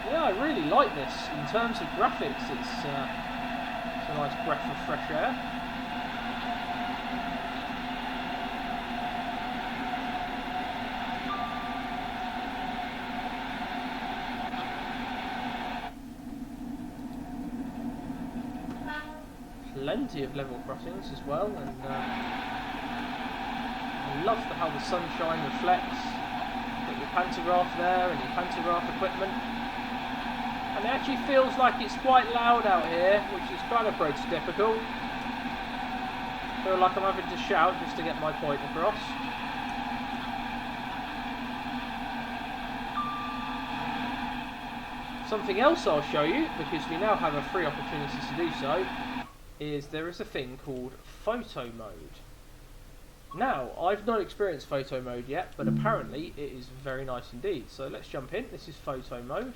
Yeah, I really like this. In terms of graphics, it's a nice breath of fresh air. Plenty of level crossings as well, and I love how the sunshine reflects. Got your pantograph there and your pantograph equipment. And it actually feels like it's quite loud out here, which is kind of prototypical. I feel like I'm having to shout just to get my point across. Something else I'll show you, because we now have a free opportunity to do so, is there is a thing called photo mode. Now, I've not experienced photo mode yet, but apparently it is very nice indeed. So let's jump in. This is photo mode.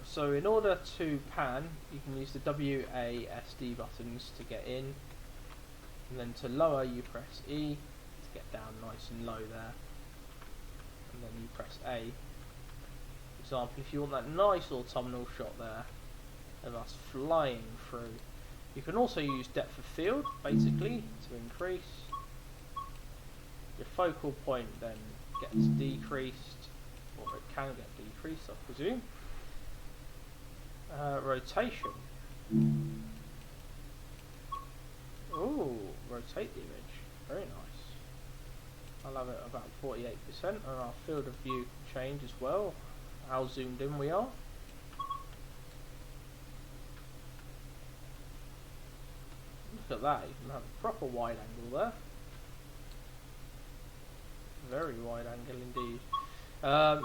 So in order to pan, you can use the WASD buttons to get in, and then to lower you press E to get down nice and low there, and then you press A. For example, if you want that nice autumnal shot there of us flying through. You can also use depth of field, basically, to increase. Your focal point then gets decreased, or it can get decreased, I presume. Rotation. Ooh, rotate the image. Very nice. I'll have it about 48%, and our field of view can change as well. How zoomed in we are. Look at that, you can have a proper wide angle there. Very wide angle indeed.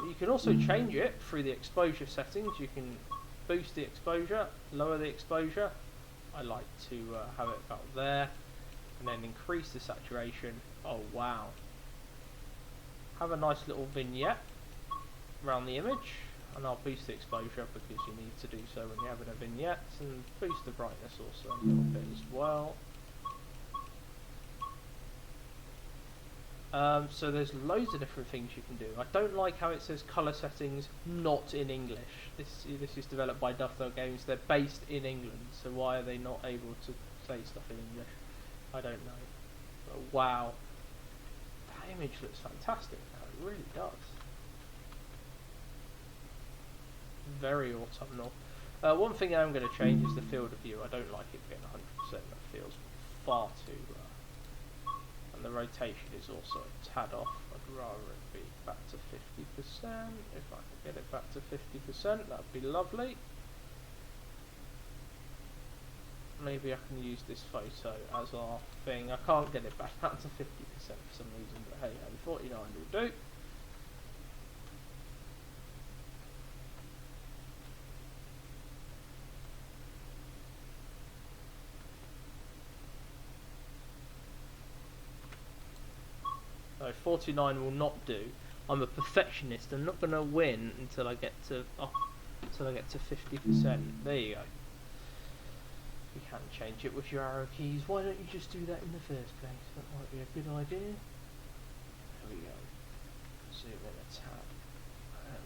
You can also change it through the exposure settings. You can boost the exposure, lower the exposure. I like to have it about there, and then increase the saturation. Oh wow. Have a nice little vignette around the image, and I'll boost the exposure because you need to do so when you're having a vignette, and boost the brightness also a little bit as well. So there's loads of different things you can do. I don't like how it says colour settings not in English. This is developed by Dovetail Games. They're based in England, so why are they not able to say stuff in English? I don't know. But wow, that image looks fantastic now. It really does. Very autumnal. One thing I'm going to change is the field of view. I don't like it being 100%. That feels far too... and the rotation is also a tad off. I'd rather it be back to 50%. If I can get it back to 50%, that would be lovely. maybe I can use this photo as our thing. I can't get it back up to 50% for some reason, but hey, 49 will do. So 49 will not do. I'm a perfectionist. I'm not going to win until I get to 50%. There you go. You can change it with your arrow keys. Why don't you just do that in the first place? That might be a good idea. There we go. Zoom in a tab. There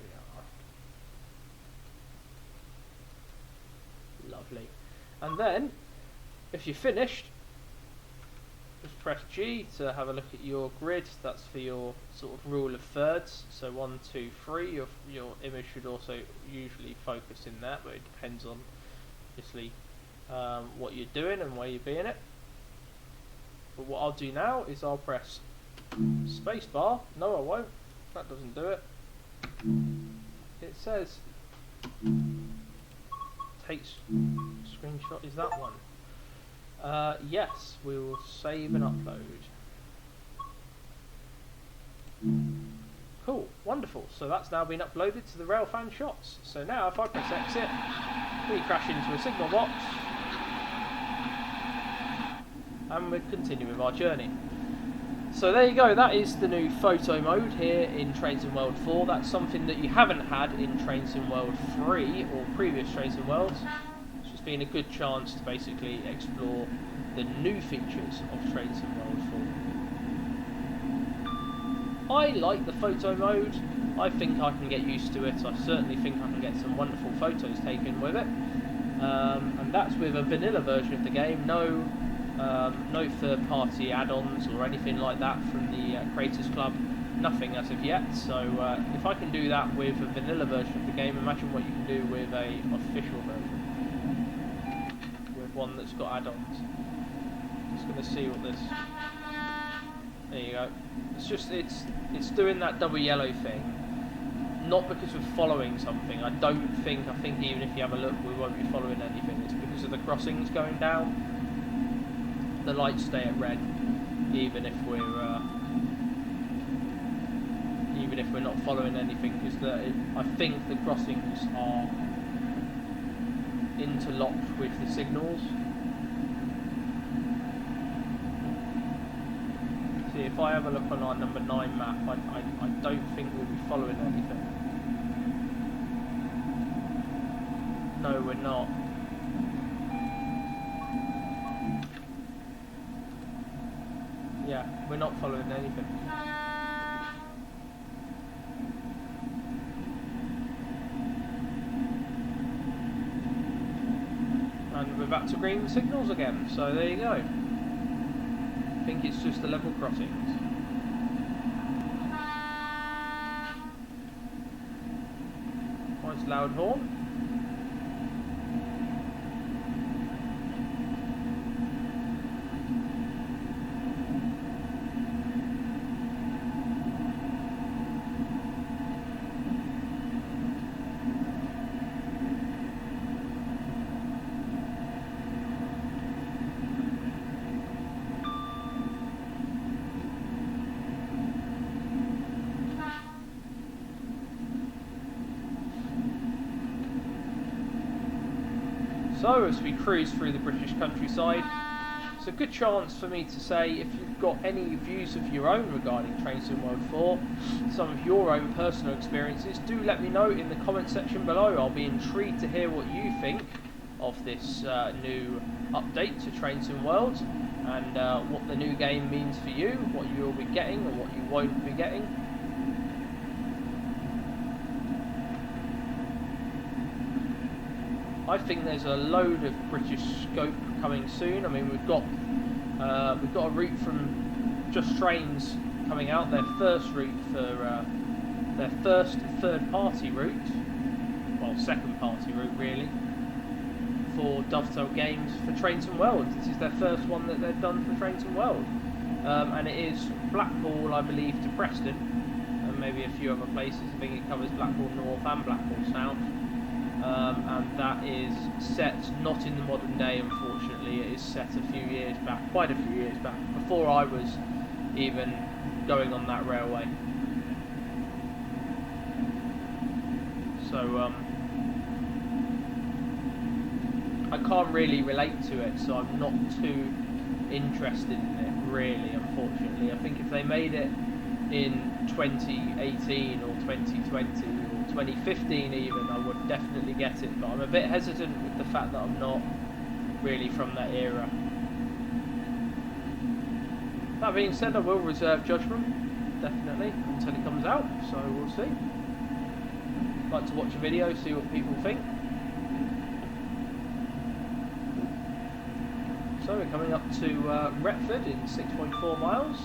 we are. Lovely. And then, if you're finished, just press G to have a look at your grid. That's for your sort of rule of thirds. So 1, 2, 3. Your image should also usually focus in that, but it depends on obviously what you're doing and where you're being it. But what I'll do now is I'll press spacebar. No, I won't. That doesn't do it. It says takes screenshot. Is that one? Yes, we will save and upload. Cool, wonderful. So that's now been uploaded to the Railfan shots. So now if I press exit, we crash into a signal box and we continue with our journey. So there you go, that is the new photo mode here in Trains in World 4. That's something that you haven't had in Trains in World 3 or previous Trains in Worlds. Been a good chance to basically explore the new features of Trains in World 4. I like the photo mode. I think I can get used to it. I certainly think I can get some wonderful photos taken with it. And that's with a vanilla version of the game. No third-party add-ons or anything like that from the Creators Club. Nothing as of yet. So if I can do that with a vanilla version of the game, imagine what you can do with a official version. One that's got add-ons. Just going to see what this. There you go. It's doing that double yellow thing. Not because we're following something. I think even if you have a look, we won't be following anything. It's because of the crossings going down. The lights stay at red, even if we're not following anything, because I think the crossings are interlocked with the signals. See, if I have a look on our number 9 map, I don't think we'll be following anything. No, we're not. Yeah, we're not following anything. And we're back to green signals again, so there you go. I think it's just the level crossings. Nice loud horn. So, as we cruise through the British countryside, it's a good chance for me to say, if you've got any views of your own regarding Trains in World 4, some of your own personal experiences, do let me know in the comment section below. I'll be intrigued to hear what you think of this new update to Trains in World, and what the new game means for you, what you will be getting and what you won't be getting. I think there's a load of British scope coming soon. I mean, we've got a route from Just Trains coming out, their first route for their first third-party route, well, second-party route really, for Dovetail Games for Trains and Worlds. This is their first one that they've done for Trains and World, and it is Blackpool, I believe, to Preston, and maybe a few other places. I think it covers Blackpool North and Blackpool South. And that is set not in the modern day, unfortunately. It is set a few years back, quite a few years back, before I was even going on that railway. So I can't really relate to it, so I'm not too interested in it, really, unfortunately. I think if they made it in 2018 or 2020 or 2015 even, I would definitely get it, but I'm a bit hesitant with the fact that I'm not really from that era. That being said, I will reserve judgment, definitely, until it comes out, so we'll see. Like to watch a video, see what people think. So we're coming up to Retford in 6.4 miles.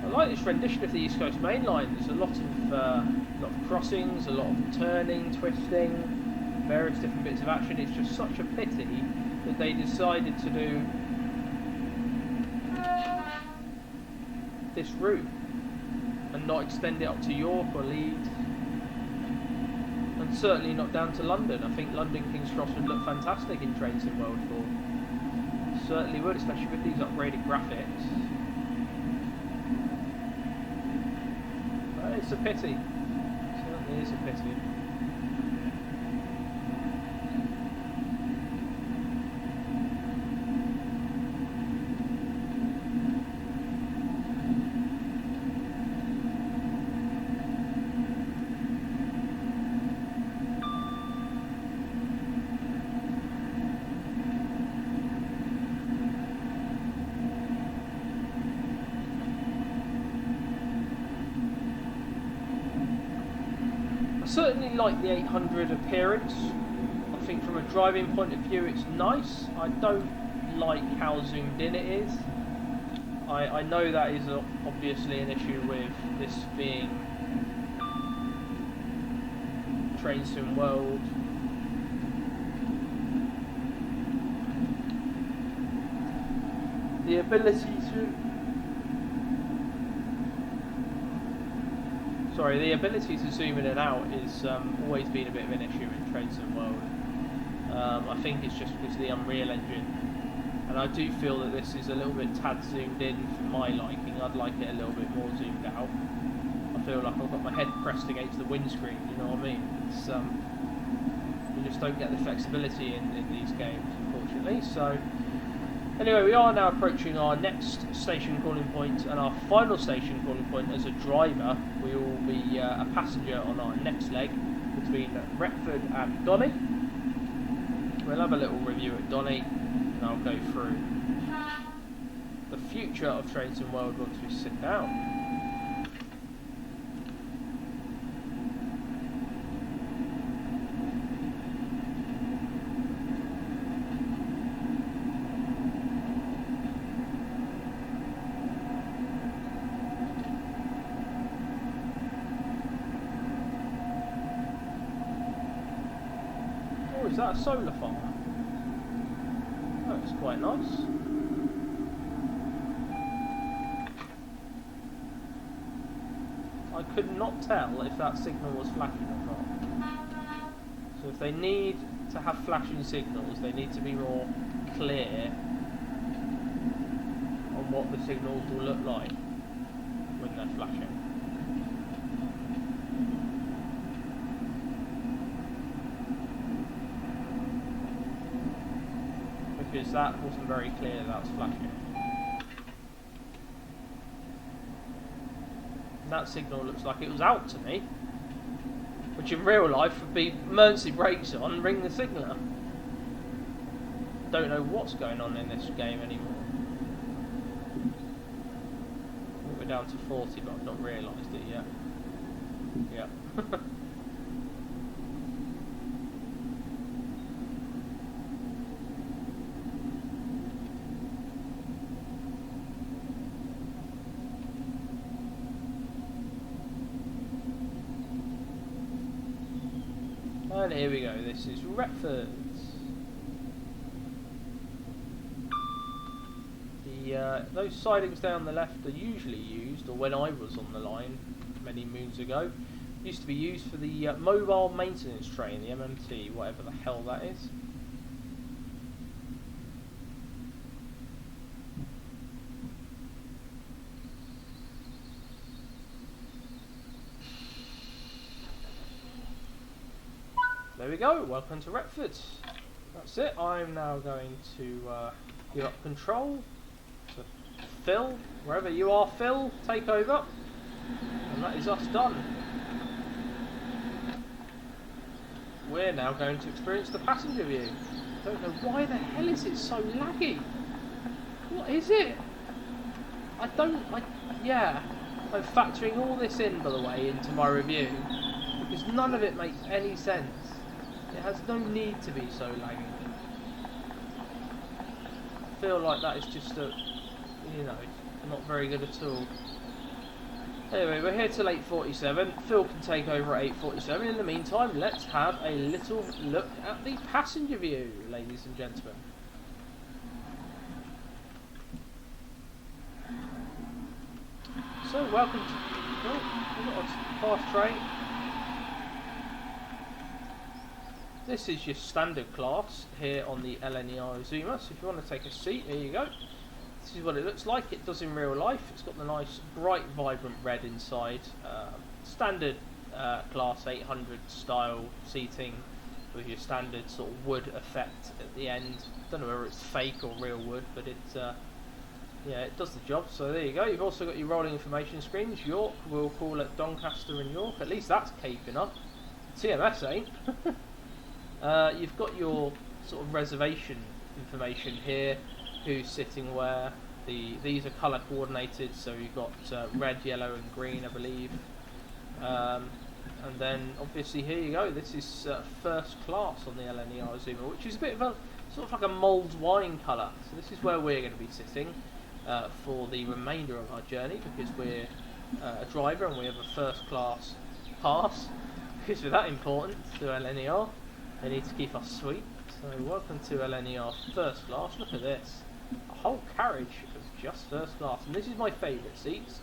I like this rendition of the East Coast Mainline. There's a lot of crossings, a lot of turning, twisting, various different bits of action. It's just such a pity that they decided to do this route and not extend it up to York or Leeds, and certainly not down to London. I think London King's Cross would look fantastic in Trains in World 4. Certainly would, especially with these upgraded graphics. It's a pity. It certainly is a pity. Certainly like the 800 appearance. I think from a driving point of view it's nice. I don't like how zoomed in it is. I know that is obviously an issue with this being Train Sim World. The ability to zoom in and out is always been a bit of an issue in Trains in World. I think it's just because of the Unreal Engine, and I do feel that this is a little bit tad zoomed in for my liking. I'd like it a little bit more zoomed out. I feel like I've got my head pressed against the windscreen, you know what I mean? It's, you just don't get the flexibility in these games, unfortunately. So anyway, we are now approaching our next station calling point and our final station calling point as a driver. We will be a passenger on our next leg between Retford and Donny. We'll have a little review at Donny and I'll go through the future of Trains in World once we sit down. Is that a solar farm? Oh, it's quite nice. I could not tell if that signal was flashing or not. So if they need to have flashing signals, they need to be more clear on what the signals will look like when they're flashing. Because that wasn't very clear that was flashing. And that signal looks like it was out to me, which in real life would be emergency brakes on, ring the signaller. Don't know what's going on in this game anymore. I think we're down to 40, but I've not realised it yet. Yeah. And here we go, this is Retford. Those sidings down the left are usually used, or when I was on the line many moons ago, Used to be used for the mobile maintenance train, the MMT, whatever the hell that is. There we go, welcome to Retford. That's it, I'm now going to give up control to Phil. Wherever you are, Phil, take over. And that is us done. We're now going to experience the passenger view. Don't know why the hell is it so laggy? What is it? Yeah. I'm factoring all this in, by the way, into my review, because none of it makes any sense. It has no need to be so laggy. I feel like that is just not very good at all. Anyway, we're here till 8:47. Phil can take over at 8:47. In the meantime, let's have a little look at the passenger view, ladies and gentlemen. So, welcome to... Oh, we've got a fast train. This is your standard class here on the LNER Azuma. So if you want to take a seat, here you go. This is what it looks like. It does in real life. It's got the nice, bright, vibrant red inside. Standard class 800 style seating with your standard sort of wood effect at the end. Don't know whether it's fake or real wood, but yeah, it does the job. So there you go. You've also got your rolling information screens. York, we'll call it Doncaster and York. At least that's keeping up. TMS ain't. You've got your sort of reservation information here. Who's sitting where? These are colour coordinated, so you've got red, yellow, and green, I believe. And then obviously here you go. This is first class on the LNER Azuma, which is a bit of a sort of like a mulled wine colour. So this is where we're going to be sitting for the remainder of our journey, because we're a driver and we have a first class pass. Because we're that important to LNER, they need to keep us sweet. So welcome to LNER first class. Look at this. A whole carriage of just first class. And this is my favourite seats.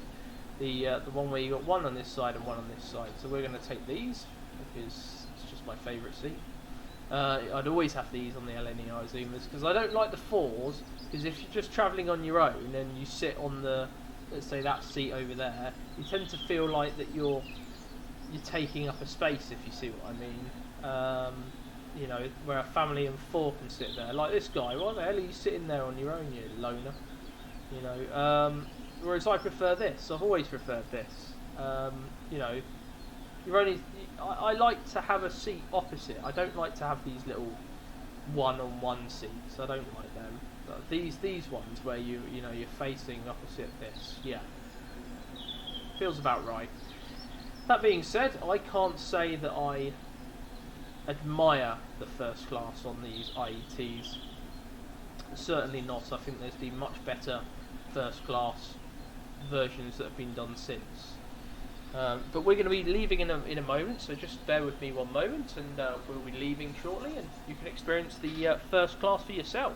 The one where you got one on this side and one on this side. So we're going to take these because it's just my favourite seat. I'd always have these on the LNER Azumas because I don't like the fours, because if you're just travelling on your own and you sit on the, let's say that seat over there, you tend to feel like that you're taking up a space, if you see what I mean. You know, where a family of four can sit there. Like this guy, why the hell are you sitting there on your own, you loner? You know, whereas I prefer this. I've always preferred this. You know, I like to have a seat opposite. I don't like to have these little one-on-one seats. I don't like them. But these ones where you're facing opposite this, yeah, feels about right. That being said, I can't say that I admire the first class on these IETs. Certainly not. I think there's been much better first class versions that have been done since. But we're going to be leaving in a moment, so just bear with me one moment, and we'll be leaving shortly, and you can experience the first class for yourself.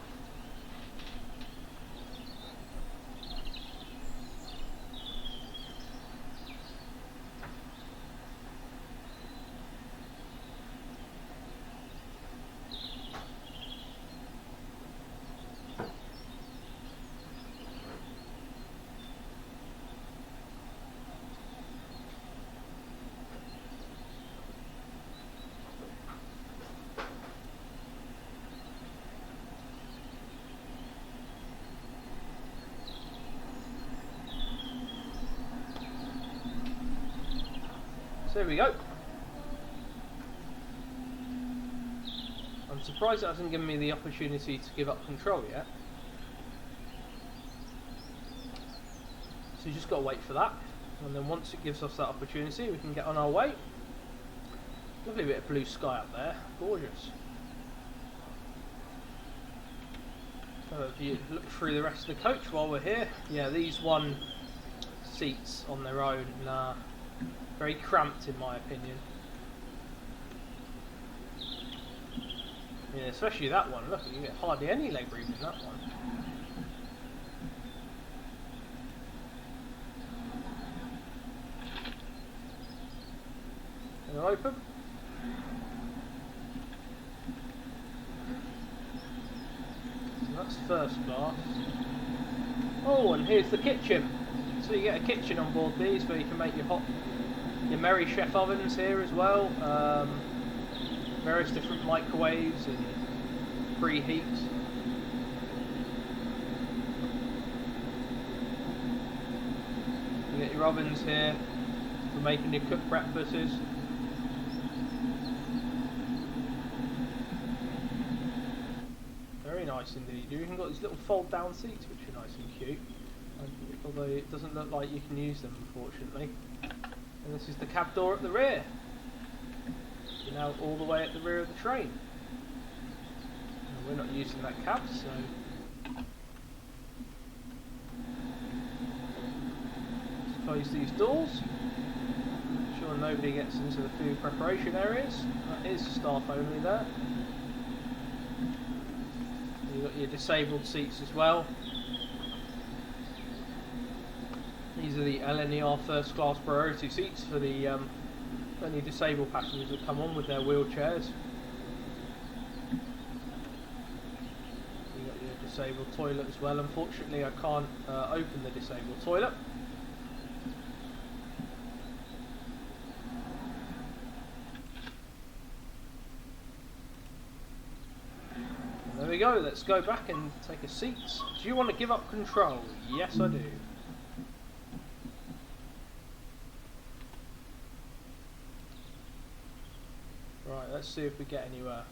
So there we go. I'm surprised it hasn't given me the opportunity to give up control yet. So you just got to wait for that, and then once it gives us that opportunity, we can get on our way. Lovely bit of blue sky up there, gorgeous. So if you look through the rest of the coach while we're here, yeah, these one seats on their own, very cramped in my opinion. Yeah, especially that one. Look, you get hardly any leg room in that one. them open. So that's first class. Oh, and here's the kitchen. So you get a kitchen on board these where you can make your merry chef ovens here as well. Various different microwaves and preheat. You get your ovens here for making your cooked breakfasts. Very nice indeed. You've even got these little fold down seats which are nice and cute. Although it doesn't look like you can use them, unfortunately. And this is the cab door at the rear. You're now all the way at the rear of the train. And we're not using that cab, so let's close these doors. Make sure nobody gets into the food preparation areas. That is staff only there. You've got your disabled seats as well. These are the LNER First Class Priority seats for the only disabled passengers that come on with their wheelchairs. You've got your disabled toilet as well. Unfortunately I can't open the disabled toilet. And there we go, let's go back and take a seat. Do you want to give up control? Yes I do. Right, let's see if we get anywhere.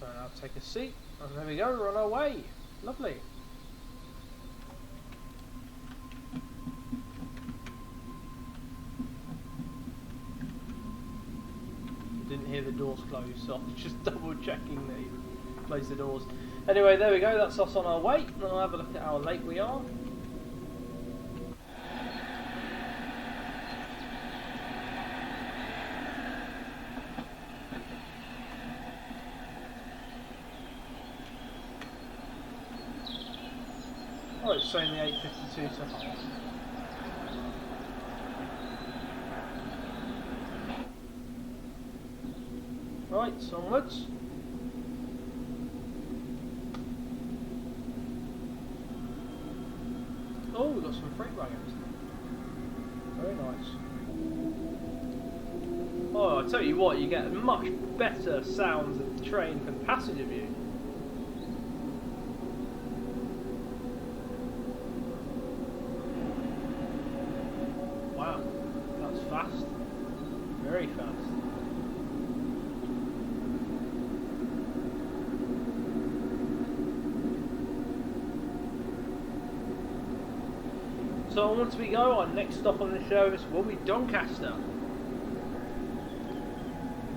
So now take a seat, and there we go, we're on our way. Lovely. Didn't hear the doors close, so I'm just double checking that you close the doors. Anyway, there we go, that's us on our way. I'll have a look at how late we are. Oh, it's saying the 8:52 to Hull. Right, onwards. Oh, we've got some freight wagons. Very nice. Oh, I tell you what, you get much better sounds of the train from passenger view. Wow, that's fast. Very fast. So once we go, our next stop on the service will be Doncaster.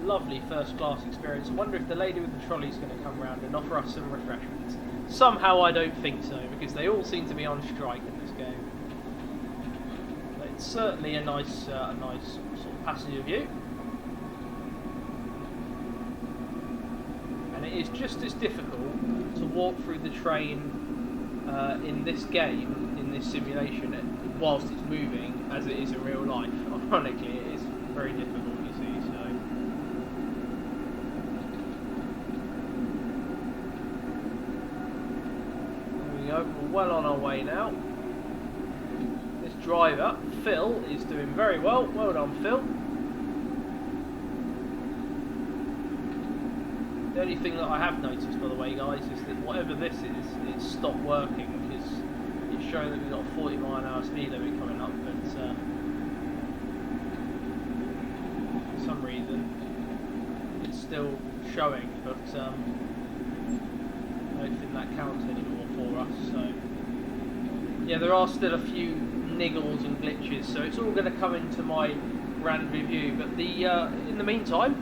Lovely first class experience. I wonder if the lady with the trolley is going to come round and offer us some refreshments. Somehow I don't think so, because they all seem to be on strike in this game. But it's certainly a nice sort of passenger view. And it is just as difficult to walk through the train in this game, in this simulation, whilst it's moving, as it is in real life. Ironically, it is very difficult, you see. So there we go. We're well on our way now. This driver, Phil, is doing very well. Well done, Phil. The only thing that I have noticed, by the way, guys, is that whatever this is, it's stopped working, because it's showing that we've got a 40-mile-an-hour speed limit coming up, but for some reason it's still showing, but I don't think that counts anymore for us. So yeah, there are still a few niggles and glitches, so it's all going to come into my grand review. But in the meantime,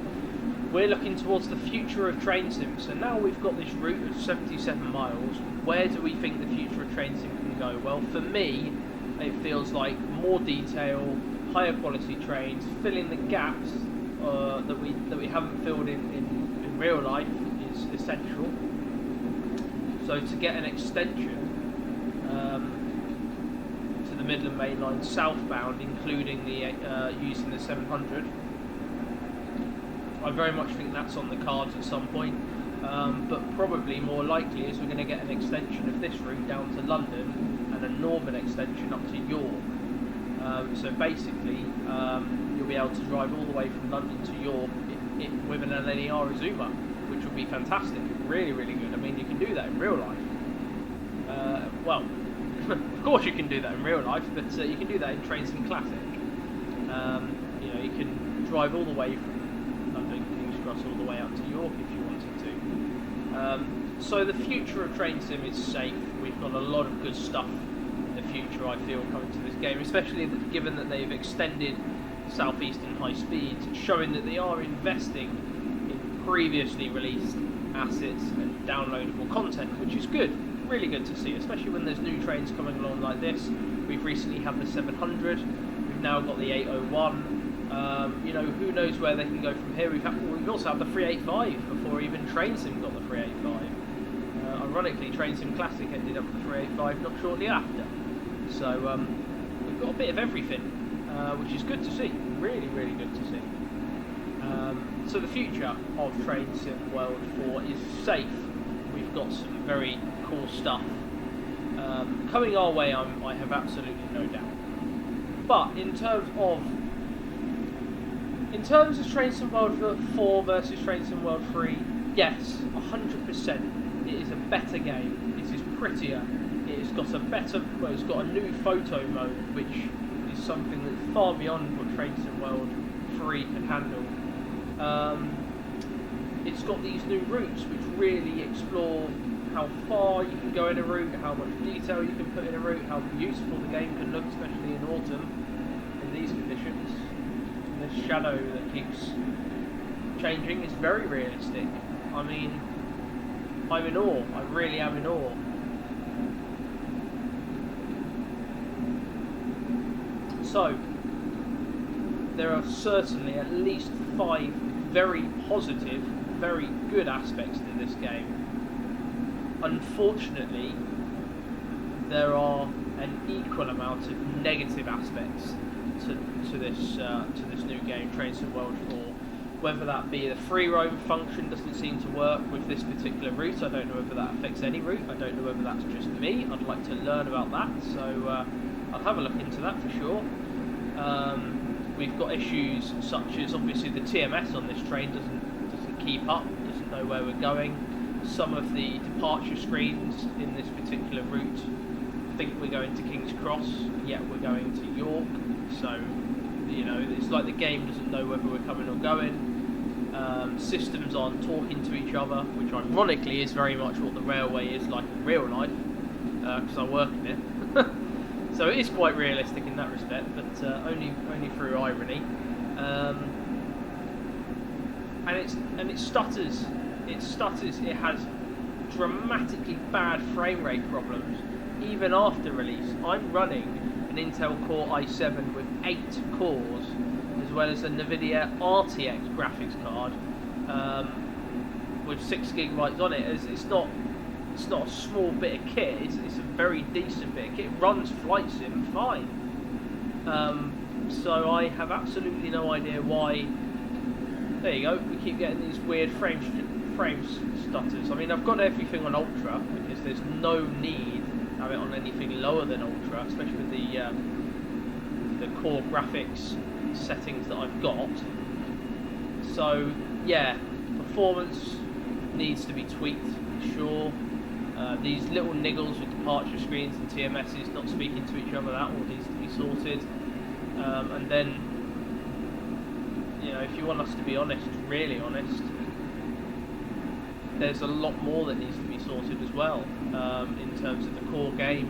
we're looking towards the future of train sim. So now we've got this route of 77 miles. Where do we think the future of train sim can go? Well, for me, it feels like more detail, higher quality trains, filling the gaps that we haven't filled in real life is essential. So to get an extension Midland Mainline southbound, including the using the 700. I very much think that's on the cards at some point, but probably more likely is we're going to get an extension of this route down to London and a northern extension up to York. So basically, you'll be able to drive all the way from London to York with an LNER Azuma, which would be fantastic. Really, really good. I mean, you can do that in real life. Well, of course you can do that in real life, but you can do that in Trains Classic. You know, you can drive all the way from London, King's Cross, all the way up to York if you wanted to. So the future of Train Sim is safe. We've got a lot of good stuff in the future, I feel, coming to this game, especially given that they've extended Southeastern High Speeds, showing that they are investing in previously released assets and downloadable content, which is good. Really good to see, especially when there's new trains coming along like this. We've recently had the 700, we've now got the 801. You know, who knows where they can go from here. We've also had the 385 before even Train Sim got the 385. Ironically, Train Sim Classic ended up with the 385 not shortly after. So we've got a bit of everything, which is good to see. Really, really good to see. So the future of Train Sim World 4 is safe. We've got some very cool stuff coming our way. I have absolutely no doubt. But in terms of Train Sim World 4 versus Train Sim World 3, yes, 100%. It is a better game. It is prettier. It has got a better. Well, it's got a new photo mode, which is something that's far beyond what Train Sim World 3 can handle. It's got these new routes which really explore how far you can go in a route, how much detail you can put in a route, how beautiful the game can look, especially in autumn, in these conditions. And the shadow that keeps changing is very realistic. I mean, I'm in awe. I really am in awe. So, there are certainly at least 5 very positive, very good aspects to this game. Unfortunately, there are an equal amount of negative aspects to this new game, Train Sim World 4. Whether that be the free roam function doesn't seem to work with this particular route. I don't know whether that affects any route. I don't know whether that's just me. I'd like to learn about that, so I'll have a look into that for sure. We've got issues such as obviously the TMS on this train doesn't keep up, doesn't know where we're going. Some of the departure screens in this particular route think we're going to King's Cross, yet we're going to York. So, you know, it's like the game doesn't know whether we're coming or going. Systems aren't talking to each other, which ironically is very much what the railway is like in real life, because I work in it. So it is quite realistic in that respect, but only through irony. And it stutters. It stutters. It has dramatically bad frame rate problems even after release. I'm running an Intel Core i7 with 8 cores, as well as a NVIDIA RTX graphics card with 6 gigabytes on it. It's not a small bit of kit. It's a very decent bit of kit. It runs Flight Sim fine. So I have absolutely no idea why. There you go. We keep getting these weird frame stutters. I mean, I've got everything on Ultra because there's no need to have it on anything lower than Ultra, especially with the core graphics settings that I've got. So yeah, performance needs to be tweaked for sure. These little niggles with departure screens and TMSs not speaking to each other, that all needs to be sorted. And then, you know, if you want us to be honest, really honest, there's a lot more that needs to be sorted as well, in terms of the core game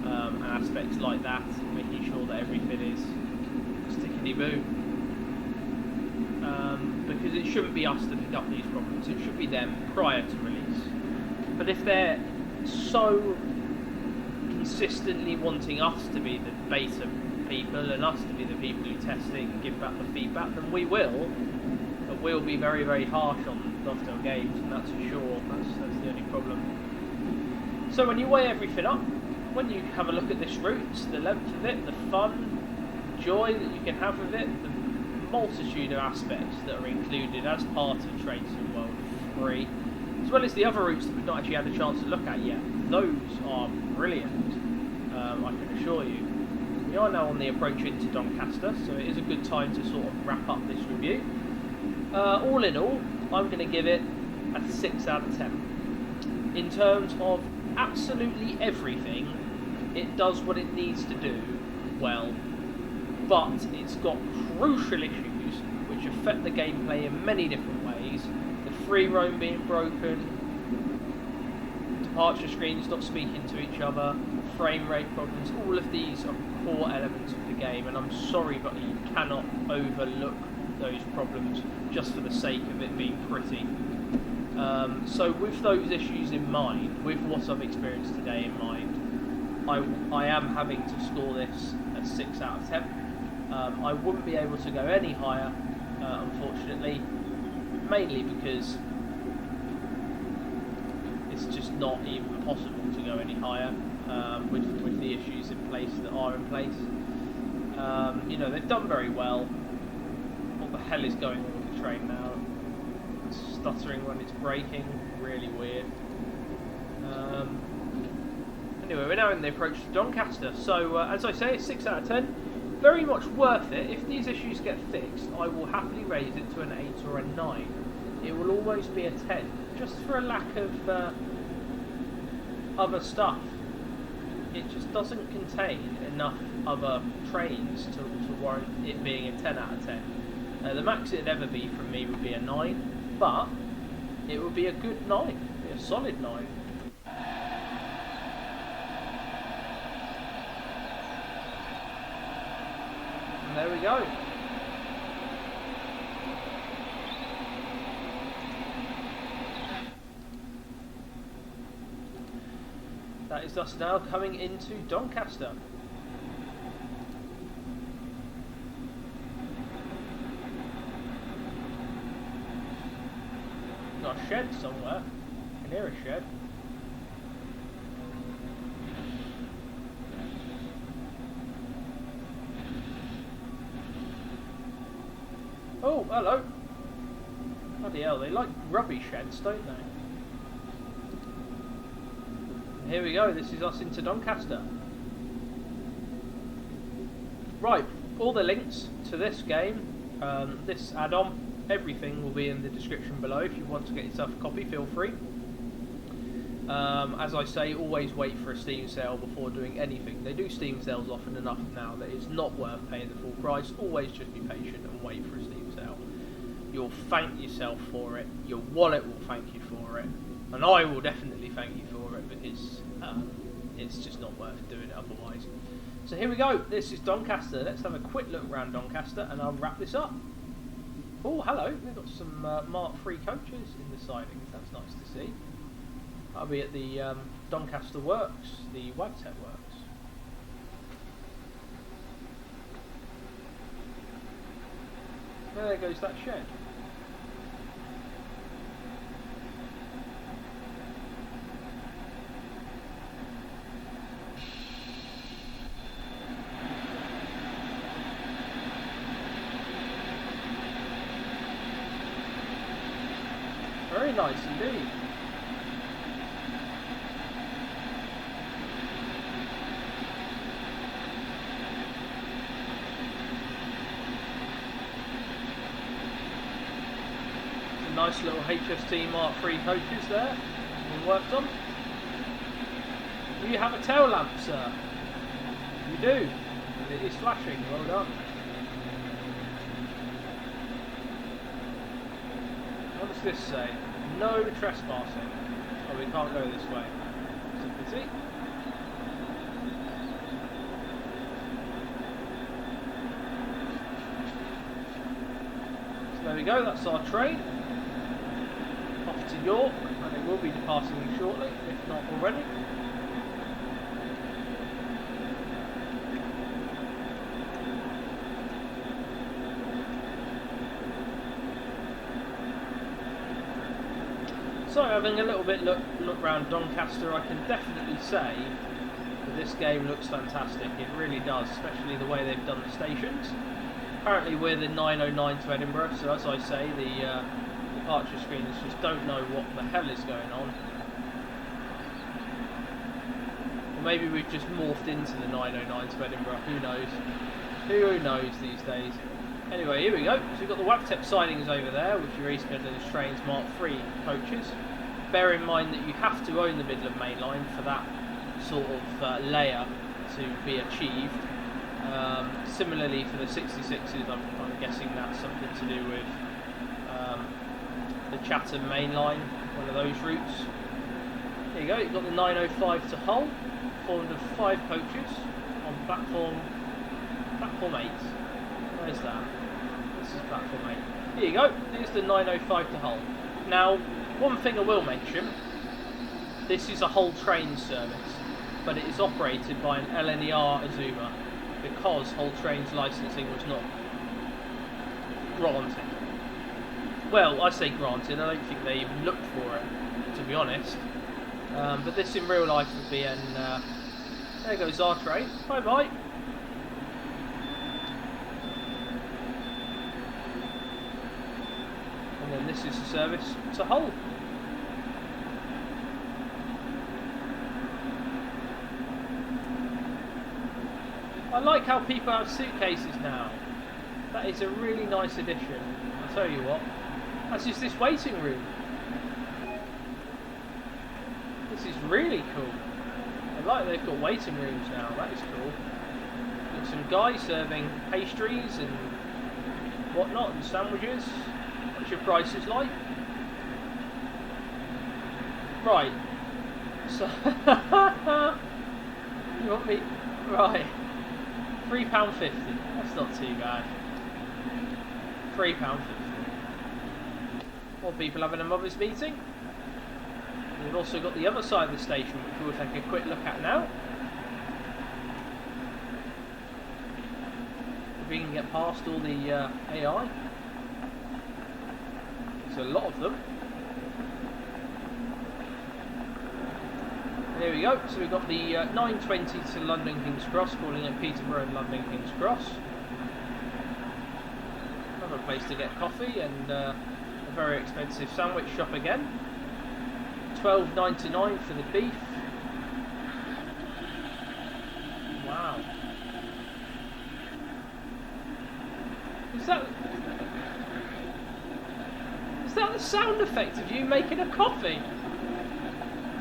and aspects like that, making sure that everything is stickety-boo. Because it shouldn't be us that pick up these problems, it should be them prior to release. But if they're so consistently wanting us to be the beta people and us to be the people who test it and give back the feedback, then we will. But we'll be very, very harsh on Dovetail Games, and that's for sure. That's the only problem. So when you weigh everything up, when you have a look at this route, the length of it, the fun, joy that you can have with it, the multitude of aspects that are included as part of Trains World 3, as well as the other routes that we've not actually had a chance to look at yet. Those are brilliant, I can assure you. We are now on the approach into Doncaster, so it is a good time to sort of wrap up this review. All in all, I'm going to give it a 6 out of 10. In terms of absolutely everything, it does what it needs to do well, but it's got crucial issues which affect the gameplay in many different ways. The free roam being broken, departure screens not speaking to each other, frame rate problems, all of these are core elements of the game, and I'm sorry, but you cannot overlook those problems just for the sake of it being pretty. So with those issues in mind, with what I've experienced today in mind, I am having to score this a 6 out of 10. I wouldn't be able to go any higher, unfortunately, mainly because it's just not even possible to go any higher with the issues in place that are in place. You know, they've done very well. What the hell is going on with the train now? It's stuttering when it's braking, really weird. Anyway, we're now in the approach to Doncaster, so as I say, 6 out of 10. Very much worth it. If these issues get fixed, I will happily raise it to an 8 or a 9. It will always be a 10, just for a lack of other stuff. It just doesn't contain enough other trains to warrant it being a 10 out of 10. The max it'd ever be from me would be a 9, but it would be a good 9, it'd be a solid 9. And there we go. That is us now coming into Doncaster. Got a shed somewhere. I can hear a shed. Oh, hello. Bloody hell, they like rubbish sheds, don't they? Here we go, this is us into Doncaster. Right, all the links to this game, this add-on, everything will be in the description below. If you want to get yourself a copy, feel free. As I say, always wait for a Steam sale before doing anything. They do Steam sales often enough now that it's not worth paying the full price. Always just be patient and wait for a Steam sale. You'll thank yourself for it, your wallet will thank you for it, and I will definitely thank you for it, because it's just not worth doing it otherwise. So here we go, this is Doncaster. Let's have a quick look around Doncaster and I'll wrap this up. Oh, hello, we've got some Mark III coaches in the sidings, that's nice to see. That'll be at the Doncaster Works, the Wagtech Works. There goes that shed. Very nice indeed. Some nice little HST Mark III coaches there, all worked on. Do you have a tail lamp, sir? You do, and it is flashing, well done. What does this say? No trespassing. Oh, we can't go this way. It's a pity. So there we go, that's our train. Off to York, and it will be departing shortly, if not already. So having a little bit look around Doncaster, I can definitely say that this game looks fantastic. It really does, especially the way they've done the stations. Apparently we're the 909 to Edinburgh, so as I say, the departure screens just don't know what the hell is going on. Or maybe we've just morphed into the 909 to Edinburgh, who knows? Who knows these days? Anyway, here we go. So we've got the Wabtep sidings over there, which are East Midlands Trains Mark III coaches. Bear in mind that you have to own the Midland Mainline for that sort of layer to be achieved. Similarly for the 66s, I'm guessing that's something to do with the Chatham Mainline, one of those routes. There you go, you've got the 905 to Hull, formed of 5 coaches on platform 8. Where's that? This is platform 8. Here you go, here's the 905 to Hull. Now, one thing I will mention, this is a Hull train service, but it is operated by an LNER Azuma, because Hull Trains licensing was not granted. Well, I say granted, I don't think they even looked for it, to be honest. But this in real life would be an... there goes our train. Bye bye. And then this is the service to Hull. I like how people have suitcases now. That is a really nice addition. I'll tell you what. That's just this waiting room. This is really cool. I like they've got waiting rooms now. That is cool. Got some guys serving pastries and whatnot and sandwiches. What's your prices like? Right. So you want me? Right. £3.50. That's not too bad. £3.50. More people having a mothers meeting. We've also got the other side of the station, which we'll take a quick look at now. If we can get past all the AI. There's a lot of them. There we go, so we've got the 920 to London King's Cross, calling it Peterborough and London King's Cross. Another place to get coffee and a very expensive sandwich shop again. £12.99 for the beef. Wow. Is that the sound effect of you making a coffee?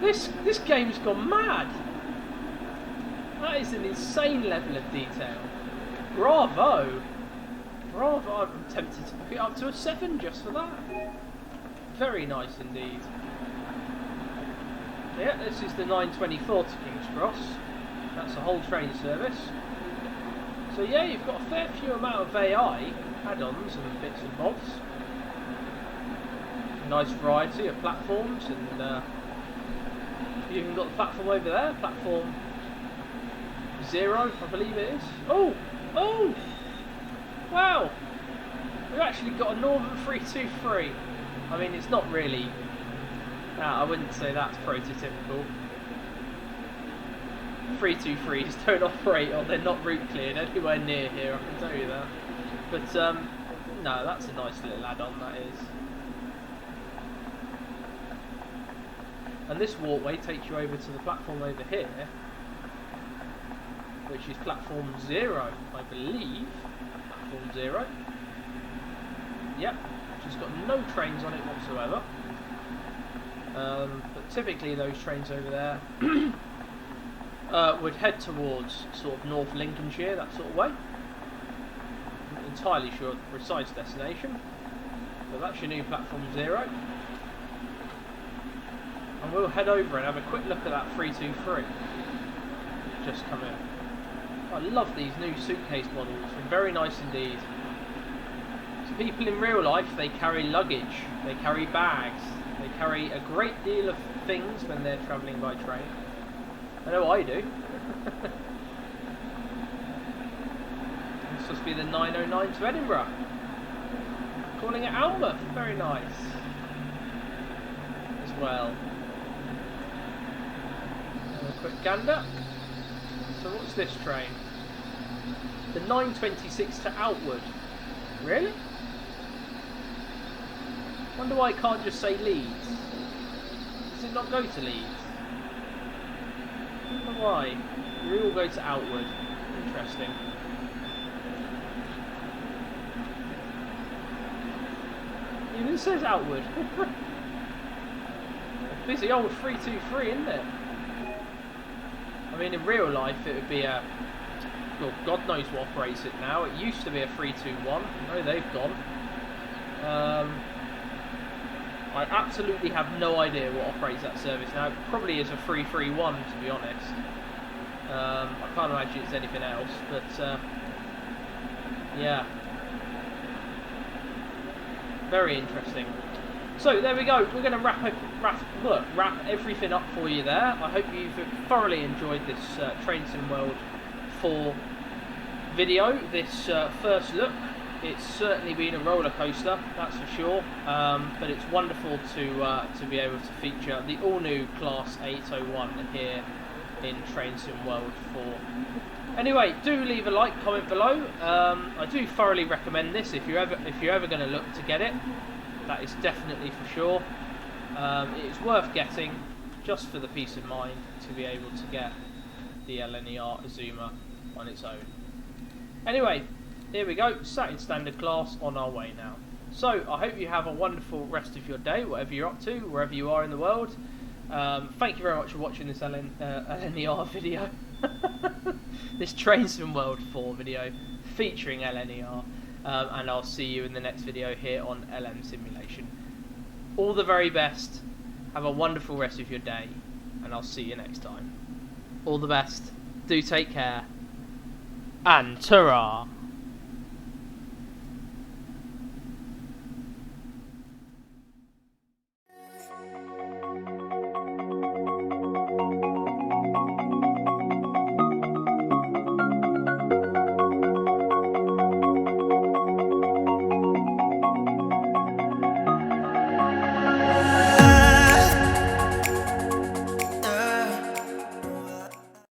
This game's gone mad. That is an insane level of detail. Bravo. Bravo. I'm tempted to pick it up to a 7 just for that. Very nice indeed. Yeah, this is the 924 to King's Cross. That's a whole train service. So yeah, you've got a fair few amount of AI add-ons and bits and bobs. A nice variety of platforms, and you've even got the platform over there, platform 0, I believe it is. Oh! Oh! Wow! We've actually got a Northern 323. I mean, it's not really... I wouldn't say that's prototypical. 323s don't operate, or they're not route cleared anywhere near here, I can tell you that. But, no, that's a nice little add-on, that is. And this walkway takes you over to the platform over here, which is platform 0, I believe. Platform 0. Yep, which has got no trains on it whatsoever. But typically those trains over there would head towards sort of North Lincolnshire, that sort of way. I'm not entirely sure of the precise destination, but that's your new platform 0. And we'll head over and have a quick look at that 323 just come in. I love these new suitcase models, they're very nice indeed. So people in real life, they carry luggage, they carry bags, they carry a great deal of things when they're travelling by train. I know I do. This must be the 909 to Edinburgh. Calling it Alma, very nice. As well. A quick gander. So what's this train? The 926 to Outward. Really? Wonder why it can't just say Leeds. Does it not go to Leeds? Wonder why. We all go to Outward. Interesting. Even says Outward. Busy old 323, isn't it? I mean, in real life, it would be a... Well, God knows what operates it now. It used to be a 321. No, they've gone. I absolutely have no idea what operates that service now. It probably is a 331, to be honest. I can't imagine it's anything else, but yeah. Very interesting. So there we go. We're going to wrap everything up for you there. I hope you've thoroughly enjoyed this Trains in World 4 video. This first look. It's certainly been a roller coaster, that's for sure. But it's wonderful to be able to feature the all-new Class 801 here in Trains in World 4. Anyway, do leave a like, comment below. I do thoroughly recommend this if you're ever going to look to get it. That is definitely for sure. It is worth getting just for the peace of mind to be able to get the LNER Azuma on its own. Anyway, here we go, sat in standard class on our way now. So I hope you have a wonderful rest of your day, whatever you're up to, wherever you are in the world. Thank you very much for watching this LNER video. This Trains in World 4 video featuring LNER. And I'll see you in the next video here on LM Simulation. All the very best. Have a wonderful rest of your day. And I'll see you next time. All the best. Do take care. And ta-ra!